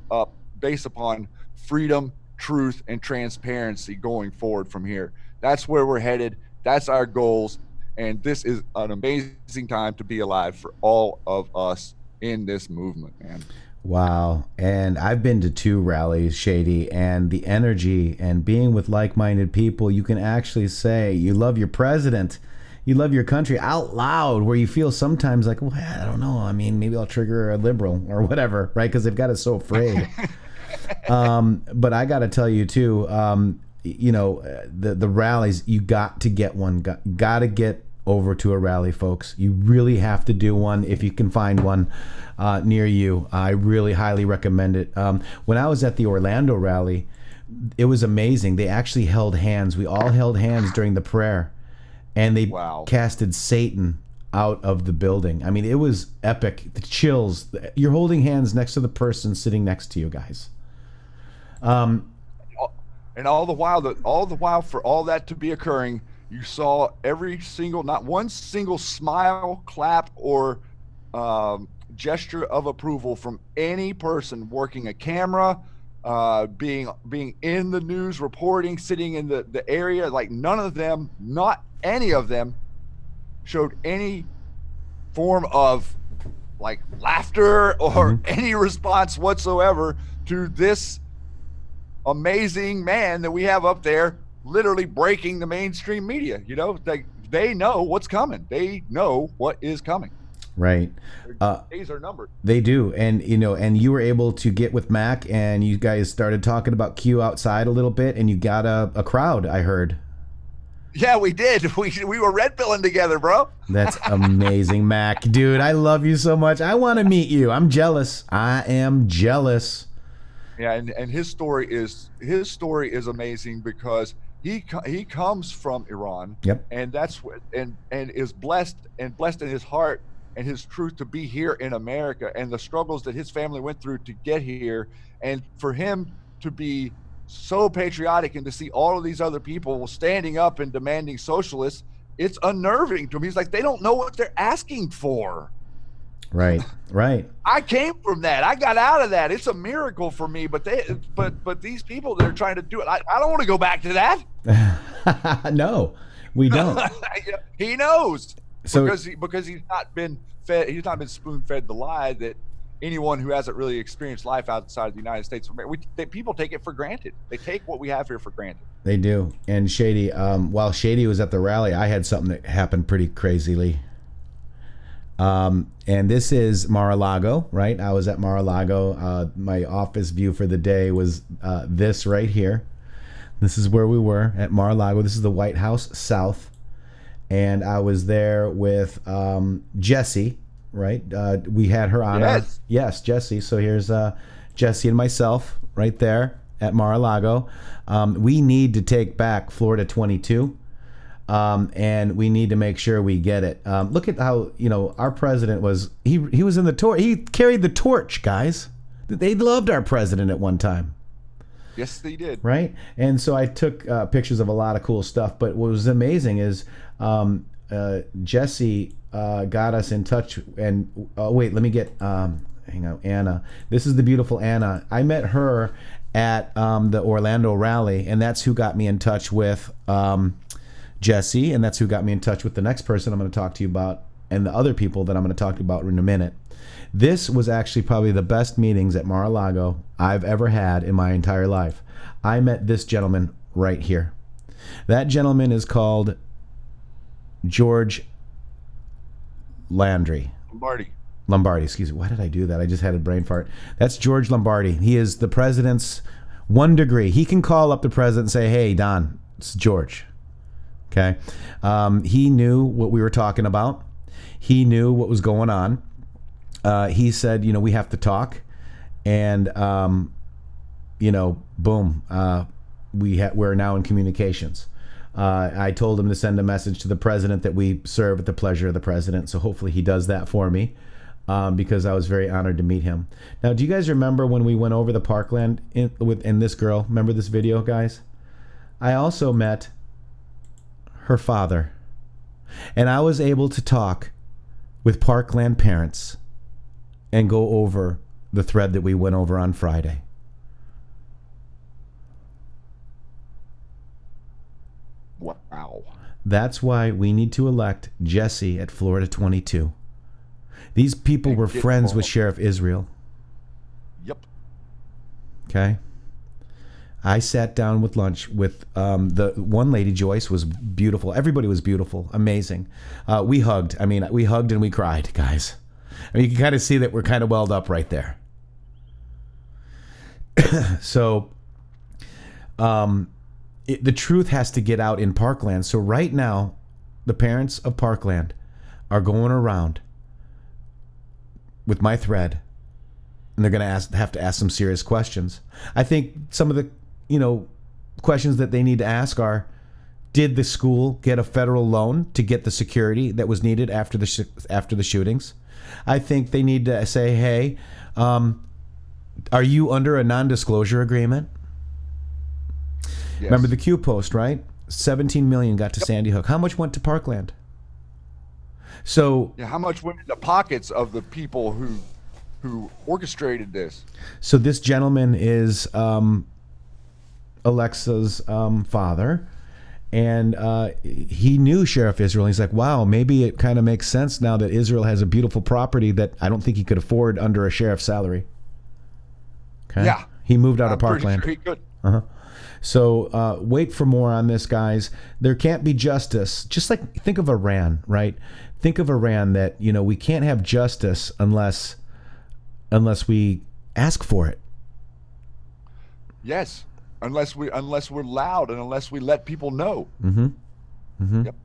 upon freedom, truth, and transparency going forward from here. That's where we're headed. That's our goals. And this is an amazing time to be alive for all of us in this movement, man. Wow. And I've been to 2 rallies, Shady, and the energy and being with like-minded people, you can actually say you love your president, you love your country out loud, where you feel sometimes like, well, I don't know. I mean, maybe I'll trigger a liberal or whatever, right? Because they've got us so afraid. But I got to tell you, too, the rallies, you got to get one. Got to get over to a rally, folks. You really have to do one if you can find one near you. I really highly recommend it. When I was at the Orlando rally, it was amazing. They actually held hands. We all held hands during the prayer. and they Wow. casted Satan out of the building. I mean, it was epic. The chills. You're holding hands next to the person sitting next to you, guys. And all the while, for all that to be occurring, you saw not one single smile, clap, or gesture of approval from any person working a camera, being in the news, reporting, sitting in the area. Like none of them, not any of them, showed any form of like laughter or any response whatsoever to this amazing man that we have up there, literally breaking the mainstream media. You know, they know what's coming. They know what is coming. Right. Their days are numbered. They do. And, and you were able to get with Mac, and you guys started talking about Q outside a little bit, and you got a crowd, I heard. Yeah, we did. We were red pilling together, bro. That's amazing, Mac. Dude, I love you so much. I want to meet you. I'm jealous. I am jealous. Yeah, and his story is amazing because he comes from Iran. Yep. And that's what and is blessed in his heart and his truth to be here in America, and the struggles that his family went through to get here, and for him to be so patriotic and to see all of these other people standing up and demanding socialists, it's unnerving to him. He's like, they don't know what they're asking for. Right. I came from that. I got out of that. It's a miracle for me. But these people that are trying to do it, I don't want to go back to that. No, we don't. He knows. So, because he's not been fed. He's not been spoon fed the lie that anyone who hasn't really experienced life outside of the United States of America, people take it for granted. They take what we have here for granted. They do. And Shady, while Shady was at the rally, I had something that happened pretty crazily. And this is Mar-a-Lago, right? I was at Mar-a-Lago. My office view for the day was this right here. This is where we were at Mar-a-Lago. This is the White House South. And I was there with Jesse, right? We had her on. Yes, Jesse. So here's Jesse and myself right there at Mar-a-Lago. We need to take back Florida 22. And we need to make sure we get it. Look at how, our president was, he was in the torch. He carried the torch, guys. They loved our president at one time. Yes, they did. Right? And so I took pictures of a lot of cool stuff. But what was amazing is Jesse got us in touch. And wait, let me get, hang on, Anna. This is the beautiful Anna. I met her at the Orlando rally, and that's who got me in touch with Jesse, and that's who got me in touch with the next person I'm going to talk to you about, and the other people that I'm going to talk to you about in a minute. This was actually probably the best meetings at Mar-a-Lago I've ever had in my entire life. I met this gentleman right here. That gentleman is called George Lombardi, excuse me. Why did I do that? I just had a brain fart. That's George Lombardi. He is the president's 1 degree. He can call up the president and say, hey, Don, it's George. Okay. He knew what we were talking about. He knew what was going on. He said, we have to talk. And, boom, we're now in communications. I told him to send a message to the president that we serve at the pleasure of the president. So hopefully he does that for me, because I was very honored to meet him. Now, do you guys remember when we went over the Parkland in this girl? Remember this video, guys? I also met her father, and I was able to talk with Parkland parents and go over the thread that we went over on Friday. Wow. That's why we need to elect Jesse at Florida 22. These people were friends with Sheriff Israel. Yep. Okay. I sat down with lunch with the one lady, Joyce, was beautiful. Everybody was beautiful, amazing. We hugged. I mean, we hugged and we cried, guys. I mean, you can kind of see that we're kind of welled up right there. So, the truth has to get out in Parkland. So right now, the parents of Parkland are going around with my thread, and they're going to have to ask some serious questions. I think some of the questions that they need to ask are, Did the school get a federal loan to get the security that was needed after the shootings? I think they need to say, hey, are you under a non-disclosure agreement? Yes. Remember the Q post, right? 17 million got to Sandy Hook. How much went to Parkland? So how much went in the pockets of the people who orchestrated this? So this gentleman is Alexa's father, and he knew Sheriff Israel. He's like, wow, maybe it kind of makes sense now that Israel has a beautiful property that I don't think he could afford under a sheriff's salary. Okay. Yeah. He moved out I'm of Parkland. pretty sure he could. Uh-huh. So wait for more on this, guys. There can't be justice. Just like, think of Iran, right? Think of Iran, that, you know, we can't have justice unless we ask for it. Yes. Unless we're loud and unless we let people know. Mm-hmm. Mm-hmm. Yep.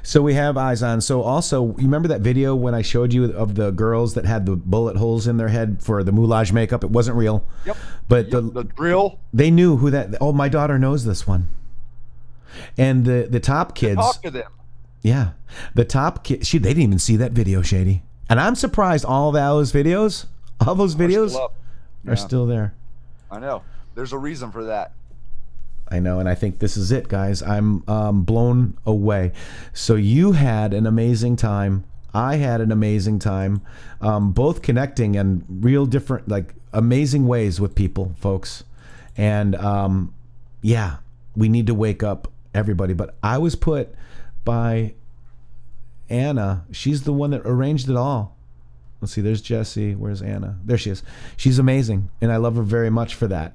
So we have eyes on. So also, you remember that video when I showed you of the girls that had the bullet holes in their head for the moulage makeup? It wasn't real. Yep. But the drill. They knew who that. Oh, my daughter knows this one. And the top kids. Talk to them. Yeah, the top kid. They didn't even see that video, Shady. And I'm surprised all those videos are still there. I know. There's a reason for that. I know, and I think this is it, guys. I'm blown away. So you had an amazing time. I had an amazing time. Both connecting in real different, like, amazing ways with people, folks. And yeah, we need to wake up everybody. But I was put by Anna. She's the one that arranged it all. Let's see, there's Jesse. Where's Anna? There she is. She's amazing, and I love her very much for that.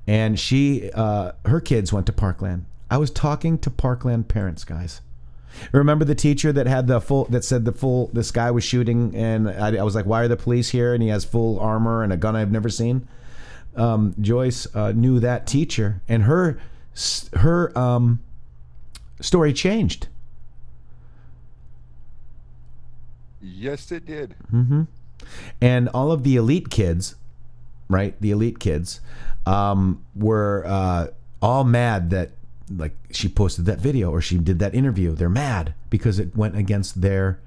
And she, her kids went to Parkland. I was talking to Parkland parents, guys. Remember the teacher that had this guy was shooting, and I was like, why are the police here? And he has full armor and a gun I've never seen. Joyce knew that teacher, and her story changed. Yes, it did. Mm-hmm. And all of the elite kids, right? The elite kids were all mad that, like, she posted that video or she did that interview. They're mad because it went against their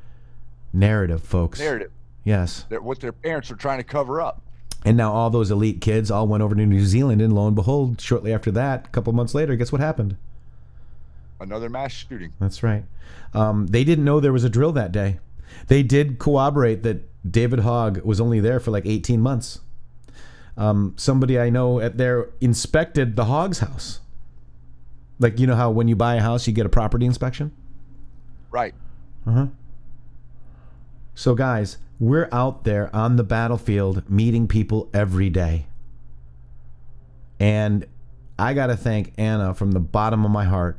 narrative, folks. Narrative. Yes. What their parents are trying to cover up. And now all those elite kids all went over to New Zealand, and lo and behold, shortly after that, a couple months later, guess what happened? Another mass shooting. That's right. They didn't know there was a drill that day. They did corroborate that David Hogg was only there for like 18 months. Somebody I know there inspected the Hogg's house. Like, you know how when you buy a house, you get a property inspection? Right. Uh-huh. So, guys, we're out there on the battlefield meeting people every day. And I got to thank Anna from the bottom of my heart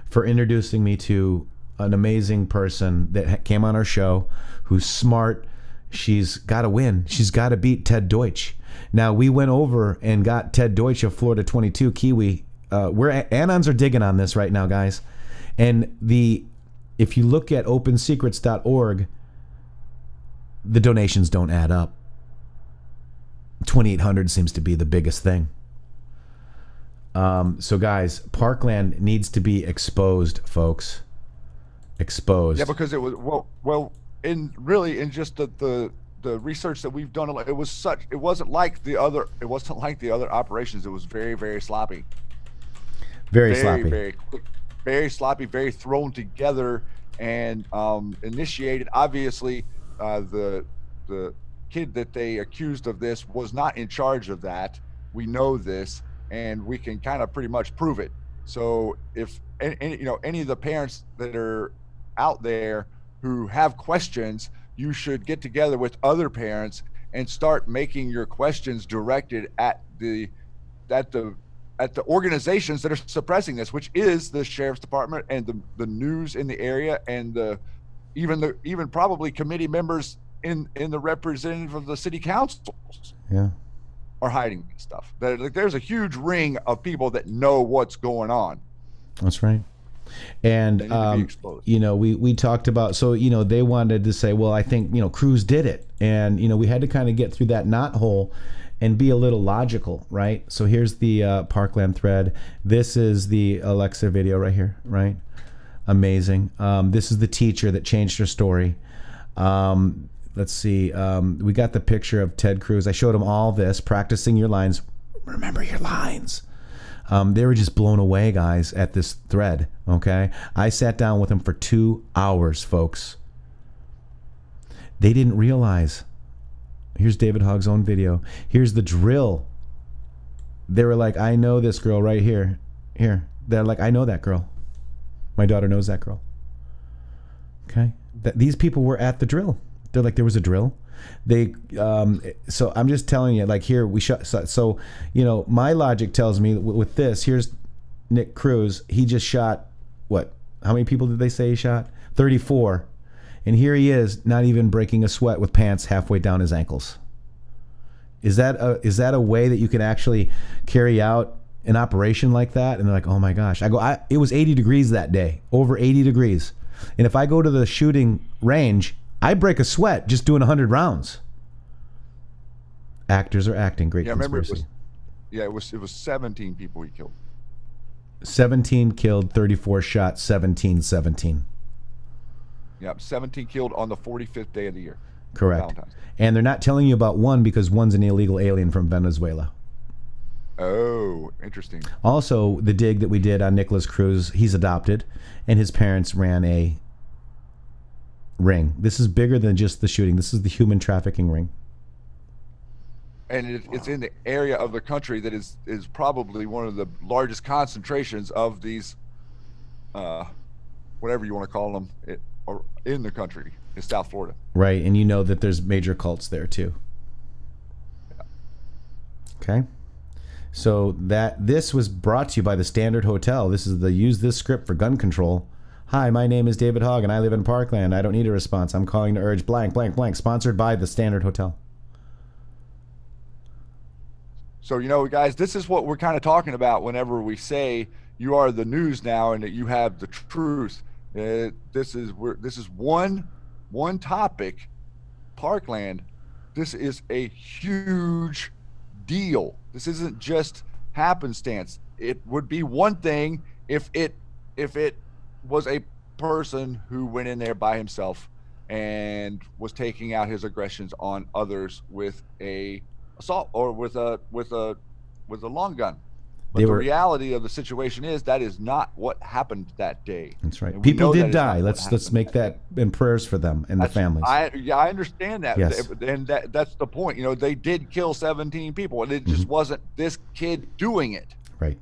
for introducing me to an amazing person that came on our show, who's smart. She's got to win. She's got to beat Ted Deutsch. Now, we went over and got Ted Deutsch of Florida 22 Kiwi. Anons are digging on this right now, guys. And if you look at opensecrets.org, the donations don't add up. 2,800 seems to be the biggest thing. So, guys, Parkland needs to be exposed, folks. Exposed. Yeah, because it was in just the research that we've done, it wasn't like the other operations. It was very, very sloppy. Very sloppy. Very quick, very sloppy, very thrown together, and initiated. Obviously, the kid that they accused of this was not in charge of that. We know this, and we can kind of pretty much prove it. So if any of the parents that are out there who have questions, you should get together with other parents and start making your questions directed at the organizations that are suppressing this, which is the sheriff's department and the news in the area, and even probably committee members in the representative of the city councils. Yeah, are hiding this stuff. There's a huge ring of people that know what's going on. That's right. And we talked about, so they wanted to say, well, I think Cruz did it, and we had to kind of get through that knothole. and be a little logical, right? So here's the Parkland thread. This is the Alexa video right here, right? Amazing. This is the teacher that changed her story. Let's see. We got the picture of Ted Cruz. I showed him all this, practicing your lines. Remember your lines. They were just blown away, guys, at this thread, okay? I sat down with them for 2 hours, folks. They didn't realize. Here's David Hogg's own video. Here's the drill. They were like, I know this girl right here. Here. They're like, I know that girl. My daughter knows that girl. Okay? These people were at the drill. They're like, there was a drill. They so I'm just telling you, like, here we shot. So you know, my logic tells me with this. Here's Nick Cruz. He just shot what? How many people did they say he shot? 34. And here he is, not even breaking a sweat with pants halfway down his ankles. Is that a way that you can actually carry out an operation like that? And they're like, oh my gosh. It was 80 degrees that day, over 80 degrees. And if I go to the shooting range, I break a sweat just doing 100 rounds. Actors are acting. Great conspiracy. It was 17 people he killed. 17 killed, 34 shot, 17. Yep, 17 killed on the 45th day of the year. Correct. Valentine's. And they're not telling you about one because one's an illegal alien from Venezuela. Oh, interesting. Also, the dig that we did on Nicholas Cruz, he's adopted, and his parents ran a ring. This is bigger than just the shooting. This is the human trafficking ring. And it's in the area of the country that is probably one of the largest concentrations of these, whatever you want to call them, in the country, in South Florida. Right, and you know that there's major cults there too. Yeah. Okay. So this was brought to you by the Standard Hotel. This is the use this script for gun control. Hi, my name is David Hogg and I live in Parkland. I don't need a response. I'm calling to urge blank, blank, blank. Sponsored by the Standard Hotel. So, you know, guys, this is what we're kind of talking about whenever we say you are the news now and that you have the truth. This is one topic. Parkland. This is a huge deal. This isn't just happenstance. It would be one thing if it was a person who went in there by himself and was taking out his aggressions on others with a assault or with a long gun. But the reality of the situation is that is not what happened that day. That's right. People did die. Let's make that in prayers for them and the families. I understand that. Yes. And that's the point. You know, they did kill 17 people, and it just wasn't this kid doing it. Right.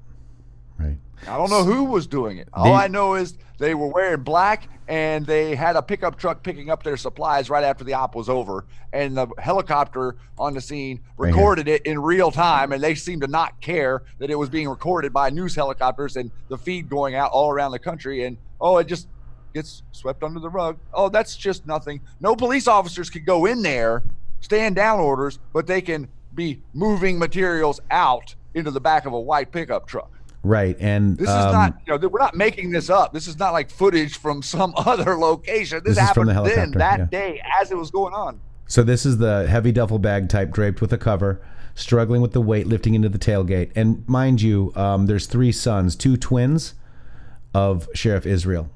I don't know who was doing it. All I know is they were wearing black, and they had a pickup truck picking up their supplies right after the op was over, and the helicopter on the scene recorded it in real time, and they seemed to not care that it was being recorded by news helicopters and the feed going out all around the country, and it just gets swept under the rug. Oh, that's just nothing. No police officers could go in there, stand down orders, but they can be moving materials out into the back of a white pickup truck. Right, and this is not, we're not making this up. This is not like footage from some other location. This happened then, that day, as it was going on. So this is the heavy duffel bag type draped with a cover, struggling with the weight, lifting into the tailgate. And mind you, there's 3 sons, 2 twins of Sheriff Israel.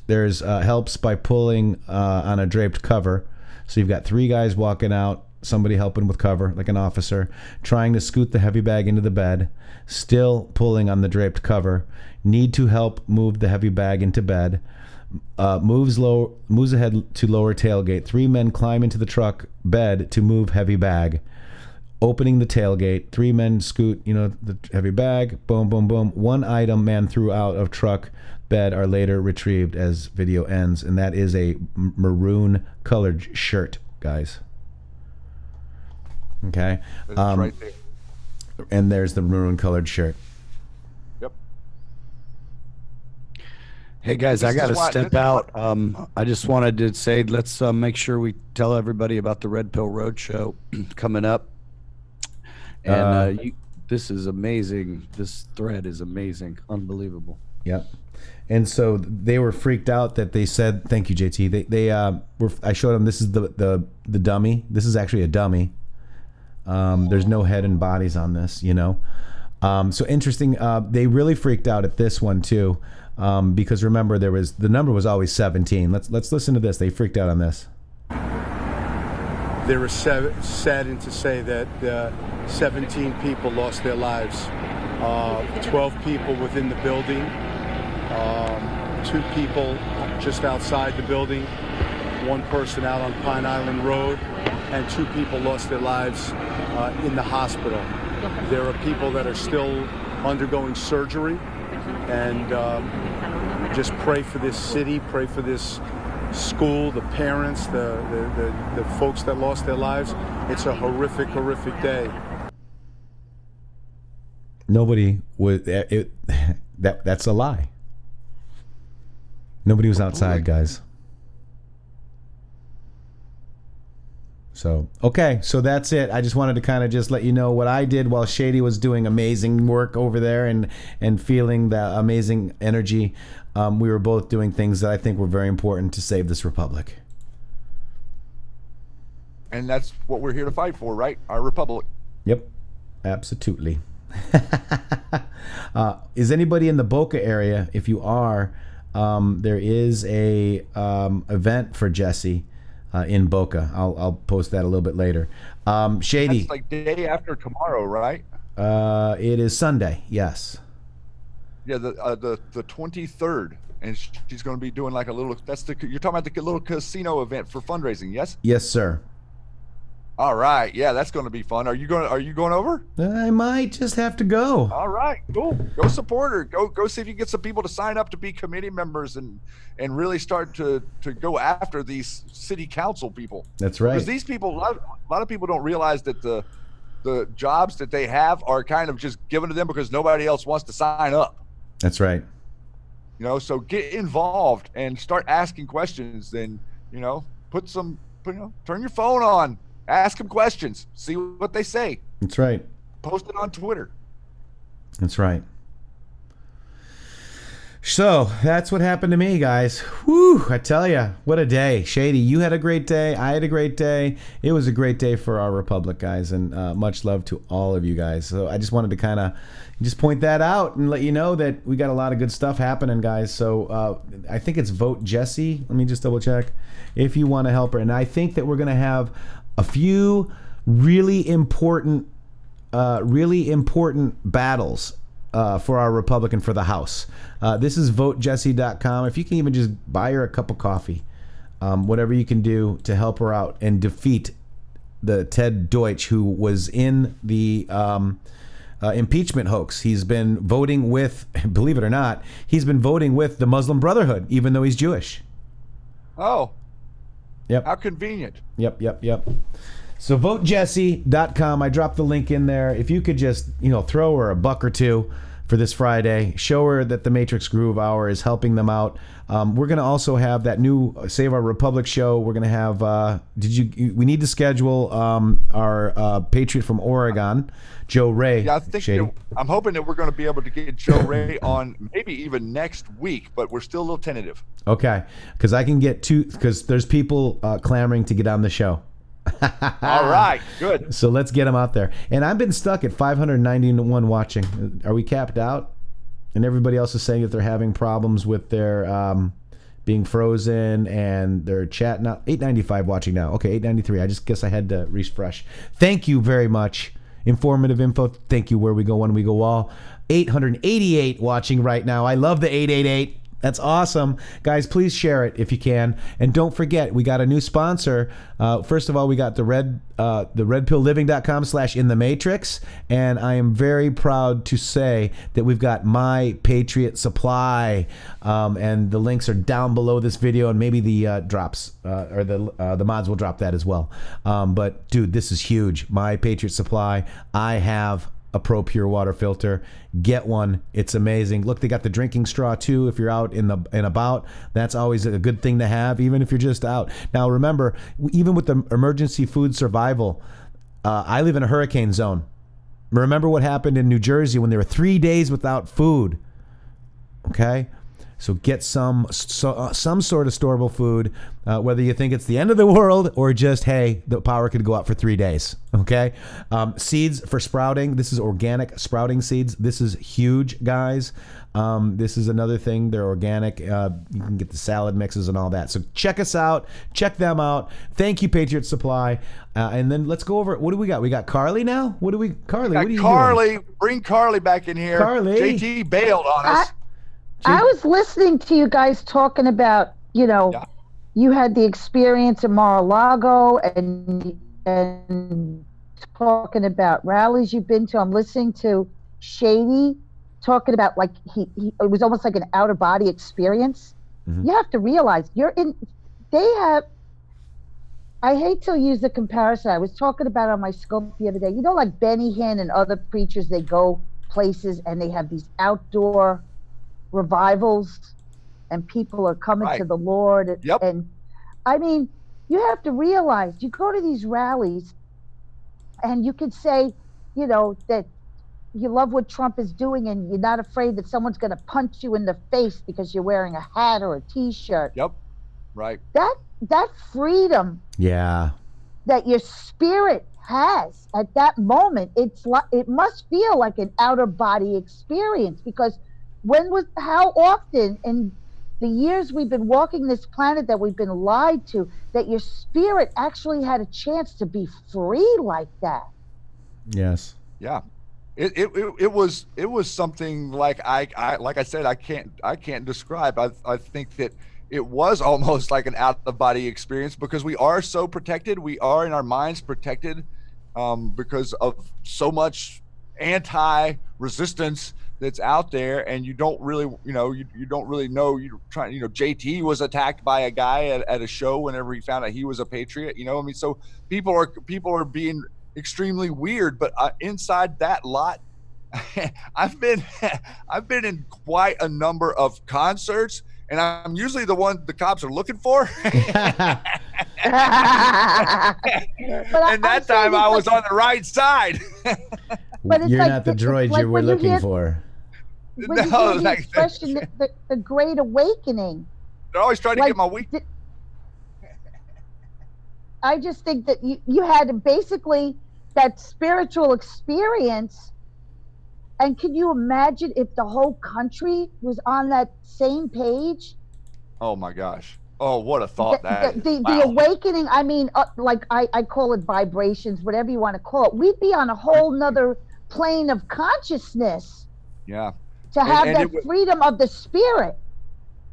There's helps by pulling on a draped cover. So you've got 3 guys walking out, somebody helping with cover, like an officer, trying to scoot the heavy bag into the bed, still pulling on the draped cover, need to help move the heavy bag into bed, moves ahead to lower tailgate. 3 men climb into the truck bed to move heavy bag, opening the tailgate. 3 men scoot, the heavy bag, boom, boom, boom. 1 item man threw out of truck bed are later retrieved as video ends, and that is a maroon colored shirt, guys. Okay. That's right there. And there's the maroon colored shirt. Yep. Hey guys, I got to step out. I just wanted to say, let's make sure we tell everybody about the Red Pill Roadshow coming up. And this is amazing. This thread is amazing. Unbelievable. Yep. And so they were freaked out that they said, thank you, JT. I showed them, this is the dummy. This is actually a dummy. There's no head and bodies on this, you know. So interesting. They really freaked out at this one too, because remember the number was always 17. Let's listen to this. They freaked out on this. There is saddened to say that 17 people lost their lives. 12 people within the building, 2 people just outside the building, 1 person out on Pine Island Road, and 2 people lost their lives in the hospital. There are people that are still undergoing surgery, and just pray for this city, pray for this school, the parents, the folks that lost their lives. It's a horrific, horrific day. Nobody was that's a lie. Nobody was outside, guys. So, okay, so that's it. I just wanted to kind of just let you know what I did while Shady was doing amazing work over there and feeling the amazing energy. We were both doing things that I think were very important to save this republic. And that's what we're here to fight for, right? Our republic. Yep, absolutely. Is anybody in the Boca area? If you are, there is a event for Jesse in Boca. I'll post that a little bit later. Shady. That's like day after tomorrow, right? It is Sunday. Yes. Yeah, the 23rd, and she's going to be doing like a little. You're talking about the little casino event for fundraising, yes? Yes, sir. All right, yeah, that's going to be fun. Are you going over? I might just have to go. All right, cool. Go support her. Go see if you can get some people to sign up to be committee members and really start to go after these city council people. That's right. Because these people, a lot of people don't realize that the jobs that they have are kind of just given to them because nobody else wants to sign up. That's right. You know, so get involved and start asking questions. Then, you know, turn your phone on. Ask them questions. See what they say. That's right. Post it on Twitter. That's right. So that's what happened to me, guys. Whew, I tell you, what a day. Shady, you had a great day. I had a great day. It was a great day for our republic, guys, and much love to all of you guys. So I just wanted to kind of just point that out and let you know that we got a lot of good stuff happening, guys. So I think it's Vote Jessie. Let me just double check. If you want to help her. And I think that we're going to have a few really important battles for our Republican for the House. This is votejessie.com. If you can even just buy her a cup of coffee, whatever you can do to help her out and defeat the Ted Deutsch, who was in the impeachment hoax. He's been voting with, believe it or not, he's been voting with the Muslim Brotherhood, even though he's Jewish. Oh. Yep. How convenient. Yep. So votejessie.com. I dropped the link in there. If you could just, throw her a buck or two for this Friday, show her that the Matrixxx Groove Hour is helping them out. We're going to also have that new Save Our Republic show. We're going to have, we need to schedule our Patriot from Oregon, Joe Ray. Yeah, I think I'm hoping that we're going to be able to get Joe Ray on maybe even next week, but we're still a little tentative. Okay, because I can get because there's people clamoring to get on the show. All right, good. So let's get them out there. And I've been stuck at 591 watching. Are we capped out? And everybody else is saying that they're having problems with their being frozen and their chat. Now 895 watching now. Okay, 893. I just guess I had to refresh. Thank you very much. Informative info. Thank you. Where we go, when we go all. 888 watching right now. I love the 888. That's awesome. Guys, please share it if you can. And don't forget, we got a new sponsor. First of all, we got the redpillliving.com/intheMatrixxx. And I am very proud to say that we've got My Patriot Supply. And the links are down below this video, and maybe the drops or the mods will drop that as well. But dude, this is huge. My Patriot Supply. I have a Pro Pure water filter. Get one. It's amazing. Look, they got the drinking straw too. If you're out and about, that's always a good thing to have, even if you're just out. Now remember, even with the emergency food survival, I live in a hurricane zone. Remember what happened in New Jersey when there were 3 days without food. Okay? So get some sort of storable food, whether you think it's the end of the world or just, hey, the power could go out for 3 days. Okay. Seeds for sprouting. This is organic sprouting seeds. This is huge, guys. This is another thing. They're organic. You can get the salad mixes and all that. So check us out. Check them out. Thank you, Patriot Supply. And then let's go over. What do we got? We got Carly now. Carly? What are you doing? Bring Carly back in here. Carly. JT bailed on us. I was listening to you guys talking about, you had the experience in Mar-a-Lago and talking about rallies you've been to. I'm listening to Shady talking about like it was almost like an out of body experience. Mm-hmm. You have to realize I hate to use the comparison. I was talking about on my scope the other day, like Benny Hinn and other preachers, they go places and they have these outdoor revivals and people are coming to the Lord. Yep. And I mean, you have to realize you go to these rallies and you can say, that you love what Trump is doing and you're not afraid that someone's going to punch you in the face because you're wearing a hat or a t-shirt. Yep. Right. That freedom. Yeah. That your spirit has at that moment, it must feel like an outer body experience, because how often in the years we've been walking this planet that we've been lied to, that your spirit actually had a chance to be free like that. Yes. Yeah. It was something like I said, I can't describe. I think that it was almost like an out of body experience, because we are so protected. We are in our minds protected because of so much anti-resistance that's out there, and you don't really, you don't really know. You're trying, JT was attacked by a guy at a show whenever he found out he was a patriot. So people are being extremely weird, but inside that lot, I've been in quite a number of concerts, and I'm usually the one the cops are looking for. And that time I was on the right side. But you're not the droid you were looking for. When you hear the expression, the Great Awakening. They're always trying to get my weak. I just think that you had basically that spiritual experience. And can you imagine if the whole country was on that same page? Oh my gosh. Oh, what a thought the awakening, I mean, like I call it vibrations, whatever you want to call it. We'd be on a whole nother plane of consciousness. Yeah. To have that freedom of the spirit.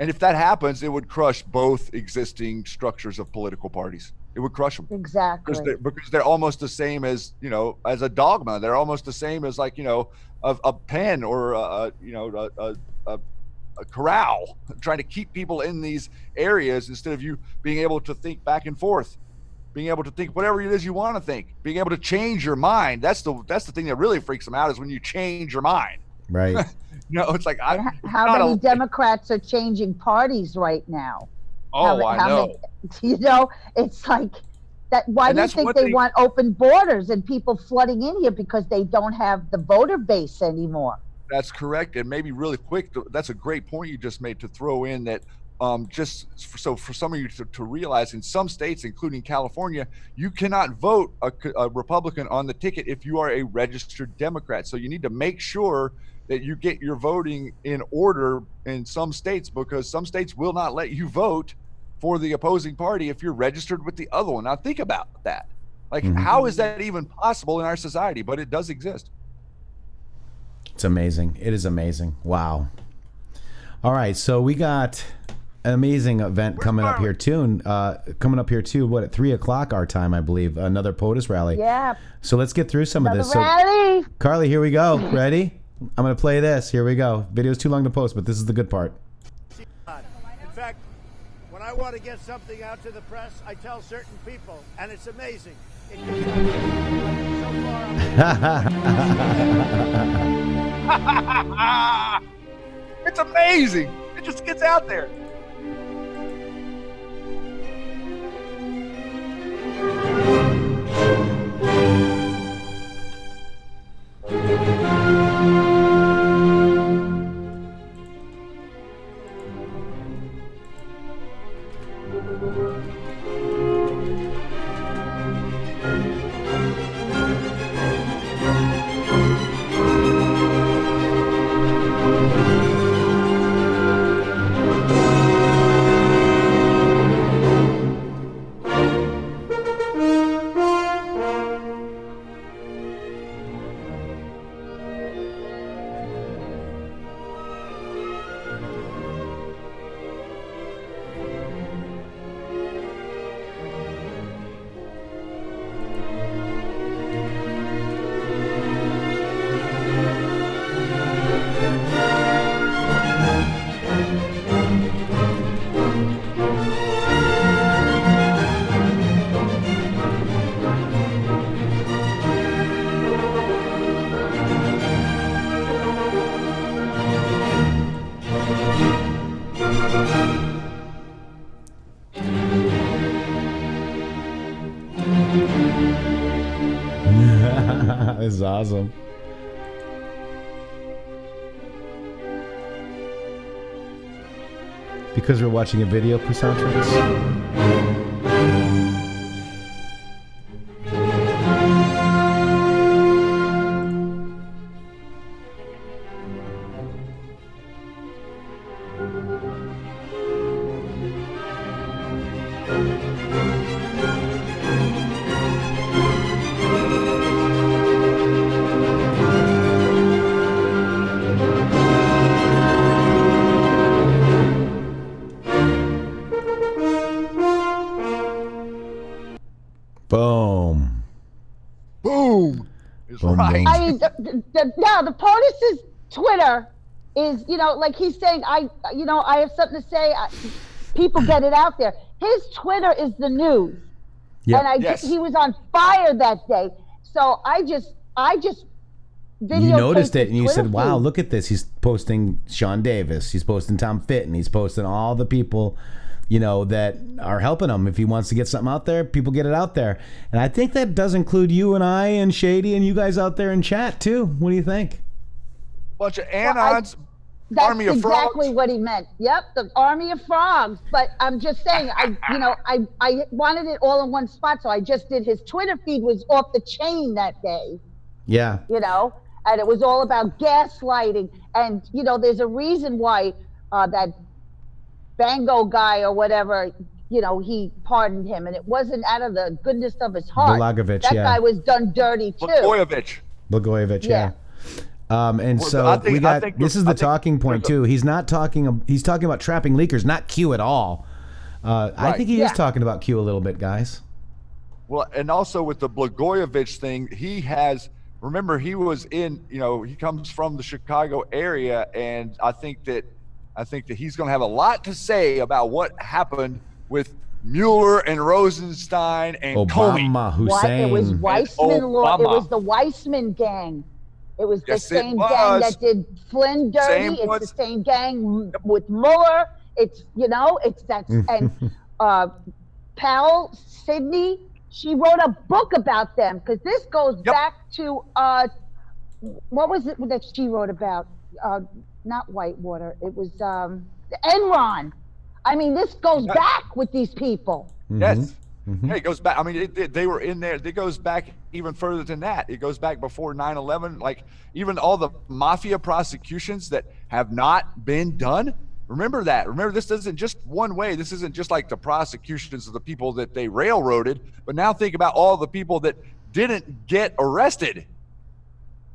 And if that happens, it would crush both existing structures of political parties. It would crush them. Exactly. Because they're almost the same as, as a dogma. They're almost the same as like, a pen or a corral, trying to keep people in these areas instead of you being able to think back and forth, being able to think whatever it is you want to think, being able to change your mind. That's the thing that really freaks them out, is when you change your mind. Right. It's like how many Democrats are changing parties right now? Oh, I know. It's like that. Why do you think they want open borders and people flooding in here? Because they don't have the voter base anymore. That's correct. And maybe really quick, that's a great point you just made, to throw in that for some of you to realize, in some states, including California, you cannot vote a Republican on the ticket if you are a registered Democrat. So you need to make sure that you get your voting in order in some states, because some states will not let you vote for the opposing party if you're registered with the other one. Now think about that. Like, how is that even possible in our society? But it does exist. It's amazing. It is amazing. Wow. All right, so we got an amazing event coming up here too. What, at 3:00 our time, I believe. Another POTUS rally. Yeah. So let's get through some of this. Rally. So, Carly, here we go. Ready? I'm going to play this. Here we go. Video's too long to post, but this is the good part. In fact, when I want to get something out to the press, I tell certain people, and it's amazing. It gets out there. It's amazing. It just gets out there. This is awesome. Because we're watching a video, Patriots. Boom. Boom. Is Boom, right. boom. I mean, the POTUS's Twitter is, like he's saying, I have something to say. People get it out there. His Twitter is the news. Yep. And he was on fire that day. So I just videotaped You noticed it his and you Twitter said, wow, feed. look at this. He's posting Sean Davis. He's posting Tom Fitton. He's posting all the people, that are helping him. If he wants to get something out there, people get it out there. And I think that does include you and I and Shady and you guys out there in chat too. What do you think? Bunch of anons, That's army of frogs. exactly what he meant. Yep, the army of frogs. But I'm just saying, I wanted it all in one spot, so I just did his Twitter feed was off the chain that day. Yeah. And it was all about gaslighting. And there's a reason why that Bango guy or whatever, he pardoned him, and it wasn't out of the goodness of his heart. Blagojevic, that yeah. guy was done dirty too. Blagojevich. Yeah. And Well, so I think- we got, I think this is the talking point too. He's talking about trapping leakers, not Q at all. I Right. think he is talking about Q a little bit, guys. Well, and also with the Blagojevich thing, remember he was in, he comes from the Chicago area, and I think that he's going to have a lot to say about what happened with Mueller and Rosenstein and Comey. Obama, Hussein. It was Weissman law. It Obama. was the Weissman gang. It was the Yes, it same gang that did Flynn dirty. It's the same gang with Mueller. It's that's and Powell, Sydney. She wrote a book about them because this goes back to what was it that she wrote about? Not Whitewater. It was Enron. I mean, this goes back with these people. Yes. Yeah, it goes back. I mean, they were in there. It goes back even further than that. It goes back before 9/11. Like even all the mafia prosecutions that have not been done. Remember that. Remember, this isn't just one way. This isn't just like the prosecutions of the people that they railroaded. But now think about all the people that didn't get arrested.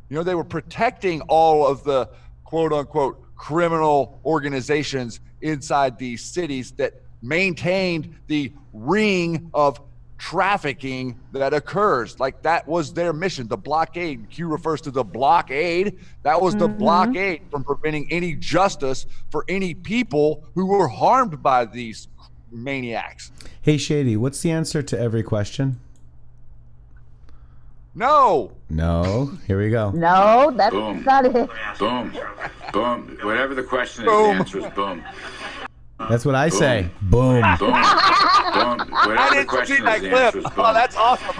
They were protecting all of the quote unquote criminal organizations inside these cities that maintained the ring of trafficking that occurs. Like that was their mission, the blockade. Q refers to the blockade. That was the blockade from preventing any justice for any people who were harmed by these maniacs. Hey, Shady, what's the answer to every question? No. Here we go. No, that's Boom. not it. Boom. Boom. Whatever the question is, the answer is boom. That's what I say. Boom. Boom. Boom. Whatever I the didn't question see is, that the clip. answer is boom. Oh, that's awesome.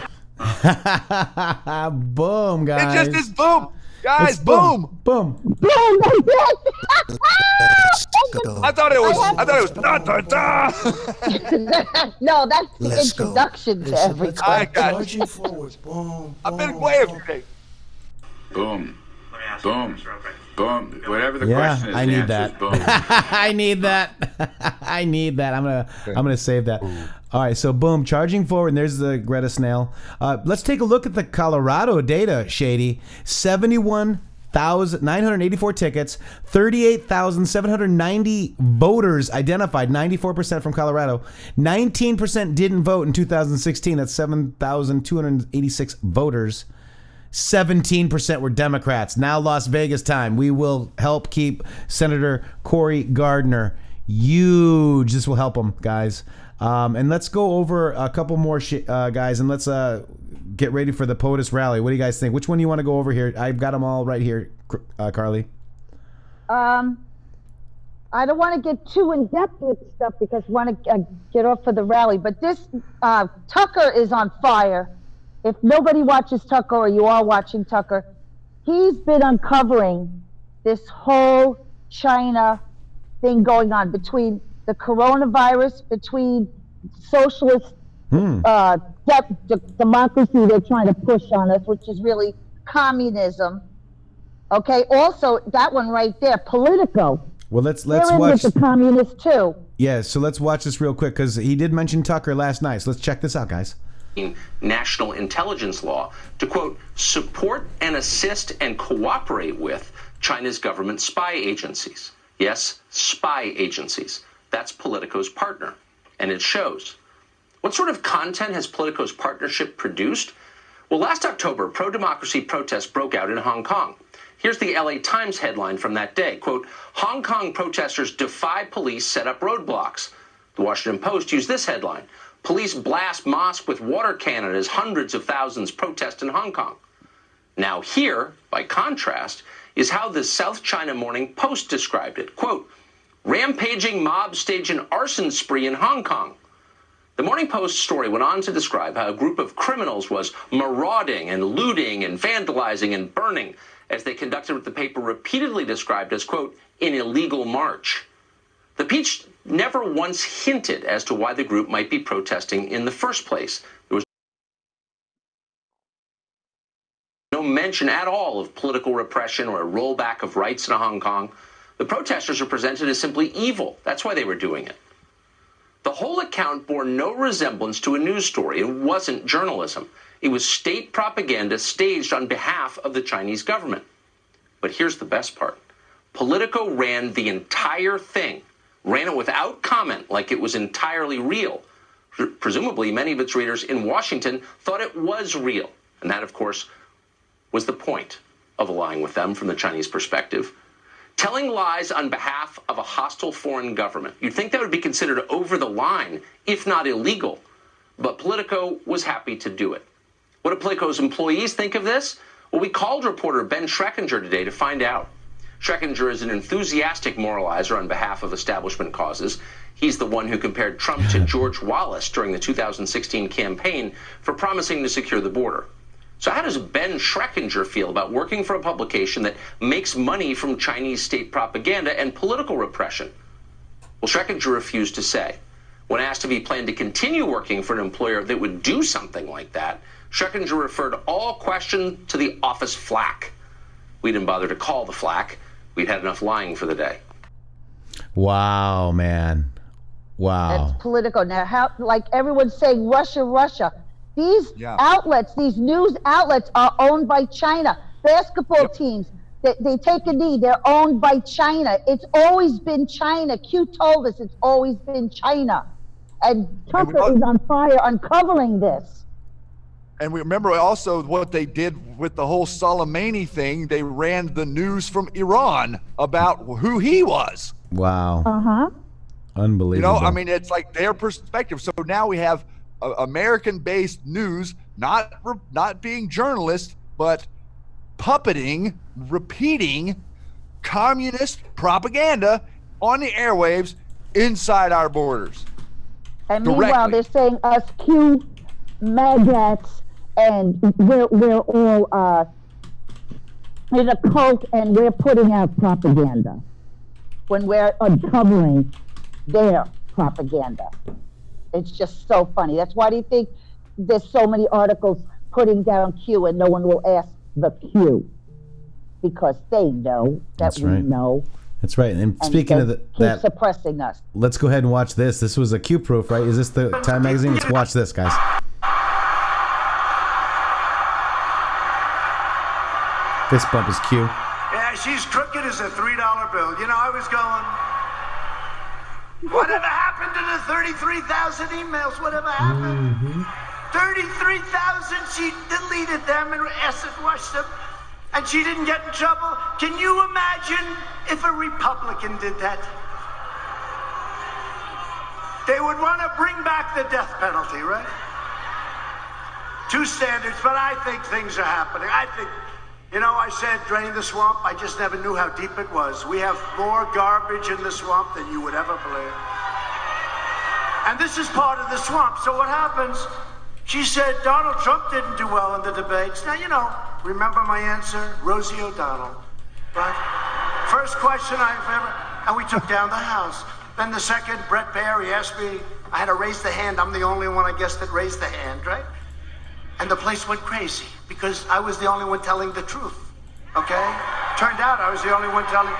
Boom, guys. It just is boom. Guys, It's boom. Boom. Boom, that's it. I thought it was da, da, da. No, that's the Let's go. introduction to every I question. got Charging forward. Boom. I've been boom, way a boom. few days. Boom. Boom. Boom. Whatever the Yeah, question is, I the need answer that. is boom. I need that. I need that. I'm gonna save that. All right, so boom, charging forward, and there's the Greta Snail. Let's take a look at the Colorado data, Shady. 71,984 tickets, 38,790 voters identified, 94% from Colorado. 19% didn't vote in 2016. That's 7,286 voters. 17% were Democrats. Now Las Vegas time. We will help keep Senator Cory Gardner huge. This will help him, guys. And let's go over a couple more guys, and let's get ready for the POTUS rally. What do you guys think? Which one do you want to go over here? I've got them all right here, Carly. I don't want to get too in depth with stuff because I want to get off for the rally. But this Tucker is on fire. if nobody watches Tucker or you are watching Tucker, he's been uncovering this whole China thing going on between the coronavirus, between socialist democracy they're trying to push on us, which is really communism. Okay, also that one right there, Politico. Well, let's They're in watch with the communists too. Yeah, so let's watch this real quick because he did mention Tucker last night. So let's check this out, guys. National intelligence law to, quote, support and assist and cooperate with China's government spy agencies. Yes, spy agencies. That's Politico's partner, and it shows. What sort of content has Politico's partnership produced? Well, last October, pro-democracy protests broke out in Hong Kong. Here's the LA Times headline from that day, quote, Hong Kong protesters defy police set up roadblocks. The Washington Post used this headline, police blast mosque with water cannon as hundreds of thousands protest in Hong Kong. Now here, by contrast, is how the South China Morning Post described it, quote, rampaging mob stage an arson spree in Hong Kong. The Morning Post story went on to describe how a group of criminals was marauding and looting and vandalizing and burning as they conducted what the paper repeatedly described as, quote, an illegal march. The piece never once hinted as to why the group might be protesting in the first place. There was no mention at all of political repression or a rollback of rights in Hong Kong. The protesters are presented as simply evil. That's why they were doing it. The whole account bore no resemblance to a news story. It wasn't journalism. It was state propaganda staged on behalf of the Chinese government. But here's the best part. Politico ran the entire thing, ran it without comment like it was entirely real. Presumably, many of its readers in Washington thought it was real. And that, of course, was the point of allying with them from the Chinese perspective. Telling lies on behalf of a hostile foreign government. You'd think that would be considered over the line, if not illegal. But Politico was happy to do it. What do Politico's employees think of this? Well, we called reporter Ben Schreckinger today to find out. Schreckinger is an enthusiastic moralizer on behalf of establishment causes. He's the one who compared Trump to George Wallace during the 2016 campaign for promising to secure the border. So how does Ben Schreckinger feel about working for a publication that makes money from Chinese state propaganda and political repression? Well, Schreckinger refused to say. When asked if he planned to continue working for an employer that would do something like that, Schreckinger referred all questions to the office flak. We didn't bother to call the flak. We'd had enough lying for the day. Wow, man. Wow. That's Politico. Now, how, like everyone's saying, Russia, Russia. These outlets, these news outlets are owned by China. Basketball teams, they take a knee, they're owned by China. It's always been China. Q told us it's always been China. And Tucker is on fire uncovering this. And we remember also what they did with the whole Soleimani thing. They ran the news from Iran about who he was. Wow. Uh-huh. Unbelievable. You know, I mean, it's like their perspective. So now we have American-based news, not being journalists, but puppeting, repeating communist propaganda on the airwaves inside our borders. And meanwhile, they're saying us Q maggots, and we're all in a cult, and we're putting out propaganda when we're uncovering their propaganda. It's just so funny. That's why do you think there's so many articles putting down Q and no one will ask the Q? Because they know that we know. That's right. And speaking of keep suppressing us. Let's go ahead and watch this. This was a Q proof, right? Is this the Time magazine? Let's watch this, guys. Fist bump is Q. Yeah, she's crooked as a $3 bill. You know, I was going, whatever happened to the 33,000 emails? Whatever happened? 33,000, she deleted them and acid washed them, and she didn't get in trouble. Can you imagine if a Republican did that? They would want to bring back the death penalty, right? Two standards, but I think things are happening. I think, you know, I said drain the swamp. I just never knew how deep it was. We have more garbage in the swamp than you would ever believe. And this is part of the swamp. So what happens? She said Donald Trump didn't do well in the debates. Now, you know, remember my answer? Rosie O'Donnell. Right? First question I've ever... And we took down the House. Then the second, Brett Baer, he asked me, I had to raise the hand. I'm the only one, I guess, that raised the hand, right? And the place went crazy because I was the only one telling the truth, okay? Turned out I was the only one telling...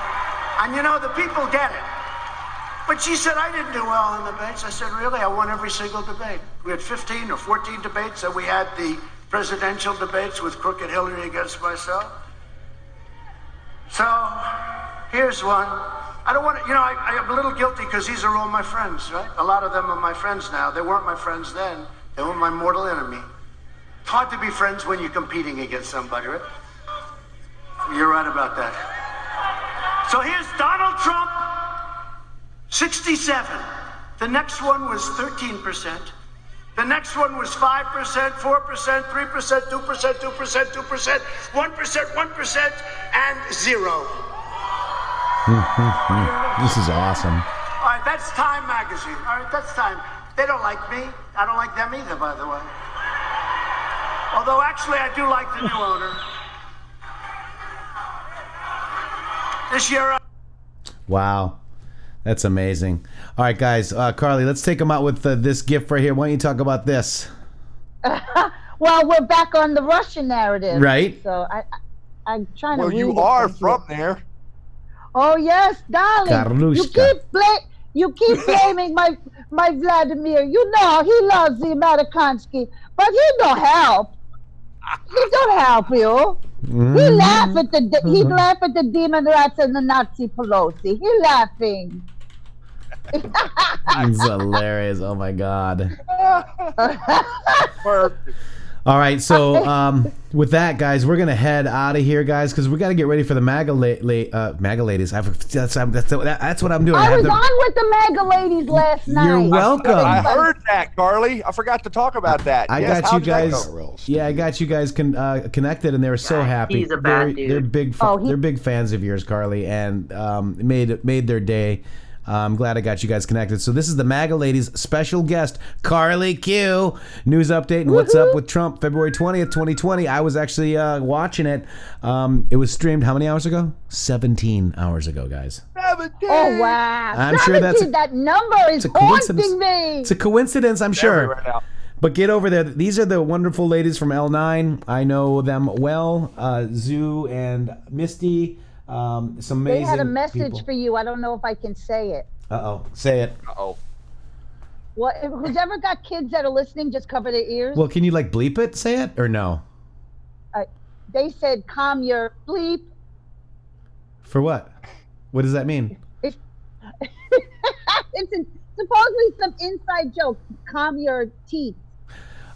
And you know, the people get it. But she said I didn't do well in the debates. I said, really? I won every single debate. We had 15 or 14 debates, and we had the presidential debates with crooked Hillary against myself. So, here's one. I don't want to, you know, I'm a little guilty because these are all my friends, right? A lot of them are my friends now. They weren't my friends then. They were my mortal enemy. It's hard to be friends when you're competing against somebody, right? You're right about that. So here's Donald Trump, 67. The next one was 13%. The next one was 5%, 4%, 3%, 2%, 2%, 2%, 1%, 1%, and 0. This is awesome. All right, that's Time magazine. All right, that's Time. They don't like me. I don't like them either, by the way. Although, actually, I do like the new owner. This year... Wow. That's amazing. All right, guys. Carly, let's take them out with this gift right here. Why don't you talk about this? Well, we're back on the Russian narrative. Right. So I'm trying to Well, read you it are from from there. Oh yes, darling. Karlushka. You keep blaming my Vladimir. You know he loves the Amerikansky, but he don't help. He don't help you. He laugh at the demon rats and the Nazi Pelosi. He laughing. It's hilarious. Oh my God. Perfect. All right, so with that, guys, we're gonna head out of here, guys, because we got to get ready for the MAGA ladies. That's what I'm doing. I was on with the MAGA ladies last night. You're welcome. I heard that, Carly. I forgot to talk about that. I got you guys. Yeah, I got you guys connected, and they were so happy. He's a bad dude. They're big. They're big fans of yours, Carly, and made their day. I'm glad I got you guys connected. So this is the MAGA ladies special guest, Carly Q. News update and what's up with Trump, February 20th, 2020. I was actually watching it. It was streamed how many hours ago? 17 hours ago, guys. 17. Oh, wow. I'm sure that number is haunting me. It's a coincidence, I'm sure. But get over there. These are the wonderful ladies from L9. I know them well. Zoo and Misty. Some amazing They had a message people. for you. I don't know if I can say it. Uh-oh. Say it. Uh-oh. Well, who's ever got kids that are listening, just cover their ears. Well, can you like bleep it? Say it or no? They said, calm your bleep. For what? What does that mean? It's supposedly some inside joke. Calm your teeth.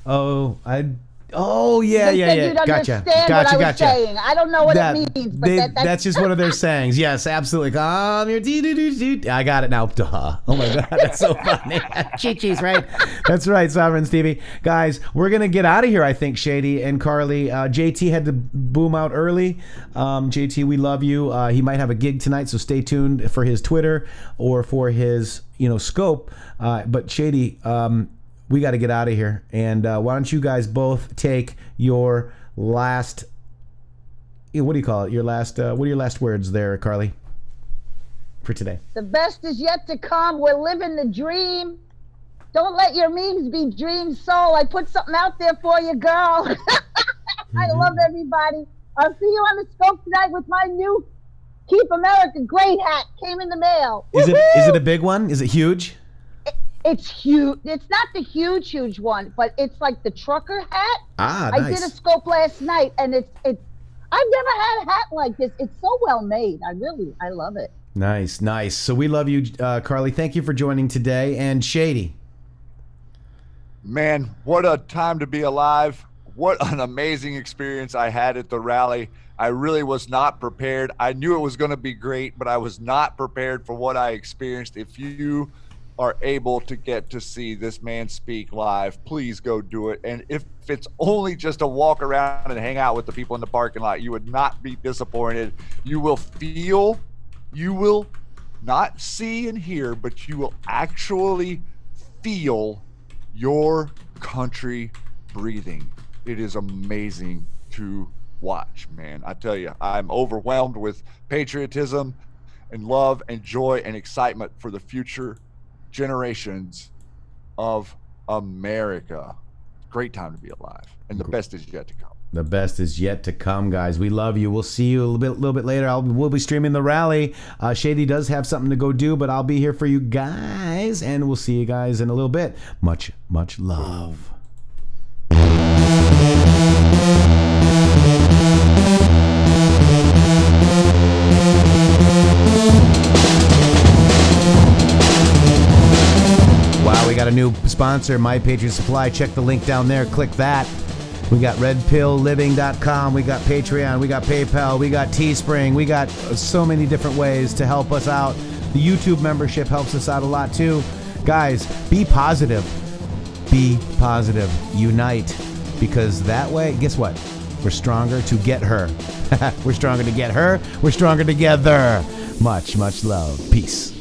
Oh, yeah. You'd Gotcha. What I was saying. I don't know what it means, but that's just one of their sayings. Yes, absolutely. Calm your teeth. I got it now. Duh. Oh my God, that's so funny. Chi-chis, right? That's right, Sovereign Stevie. Guys, we're gonna get out of here. I think Shady and Carly. JT had to boom out early. JT, we love you. He might have a gig tonight, so stay tuned for his Twitter or for his scope. But Shady. We got to get out of here. And why don't you guys both take your last, what do you call it? Your last, what are your last words there, Carly, for today? The best is yet to come. We're living the dream. Don't let your memes be dreams, soul. I put something out there for you, girl. I love everybody. I'll see you on the scope tonight with my new Keep America Great hat. Came in the mail. Is it a big one? Is it huge? It's huge. It's not the huge one, but it's like the trucker hat. Ah, nice. I did a scope last night, and it's. I've never had a hat like this. It's so well made. I love it. Nice. So we love you, Carly. Thank you for joining today. And Shady. Man, what a time to be alive. What an amazing experience I had at the rally. I really was not prepared. I knew it was going to be great, but I was not prepared for what I experienced. If you are able to get to see this man speak live, please go do it. And if it's only just to walk around and hang out with the people in the parking lot, you would not be disappointed. You will not see and hear, but you will actually feel your country breathing. It is amazing to watch, man. I tell you, I'm overwhelmed with patriotism and love and joy and excitement for the future generations of America. Great time to be alive, and the best is yet to come. The best is yet to come, guys. We love you. We'll see you a little bit later. We'll be streaming the rally. Shady does have something to go do, but I'll be here for you guys, and we'll see you guys in a little bit. Much, much love. Wow, we got a new sponsor, My Patriot Supply. Check the link down there. Click that. We got redpillliving.com. We got Patreon. We got PayPal. We got Teespring. We got so many different ways to help us out. The YouTube membership helps us out a lot too. Guys, be positive. Be positive. Unite. Because that way, guess what? We're stronger to get her. We're stronger to get her. We're stronger together. Much, much love. Peace.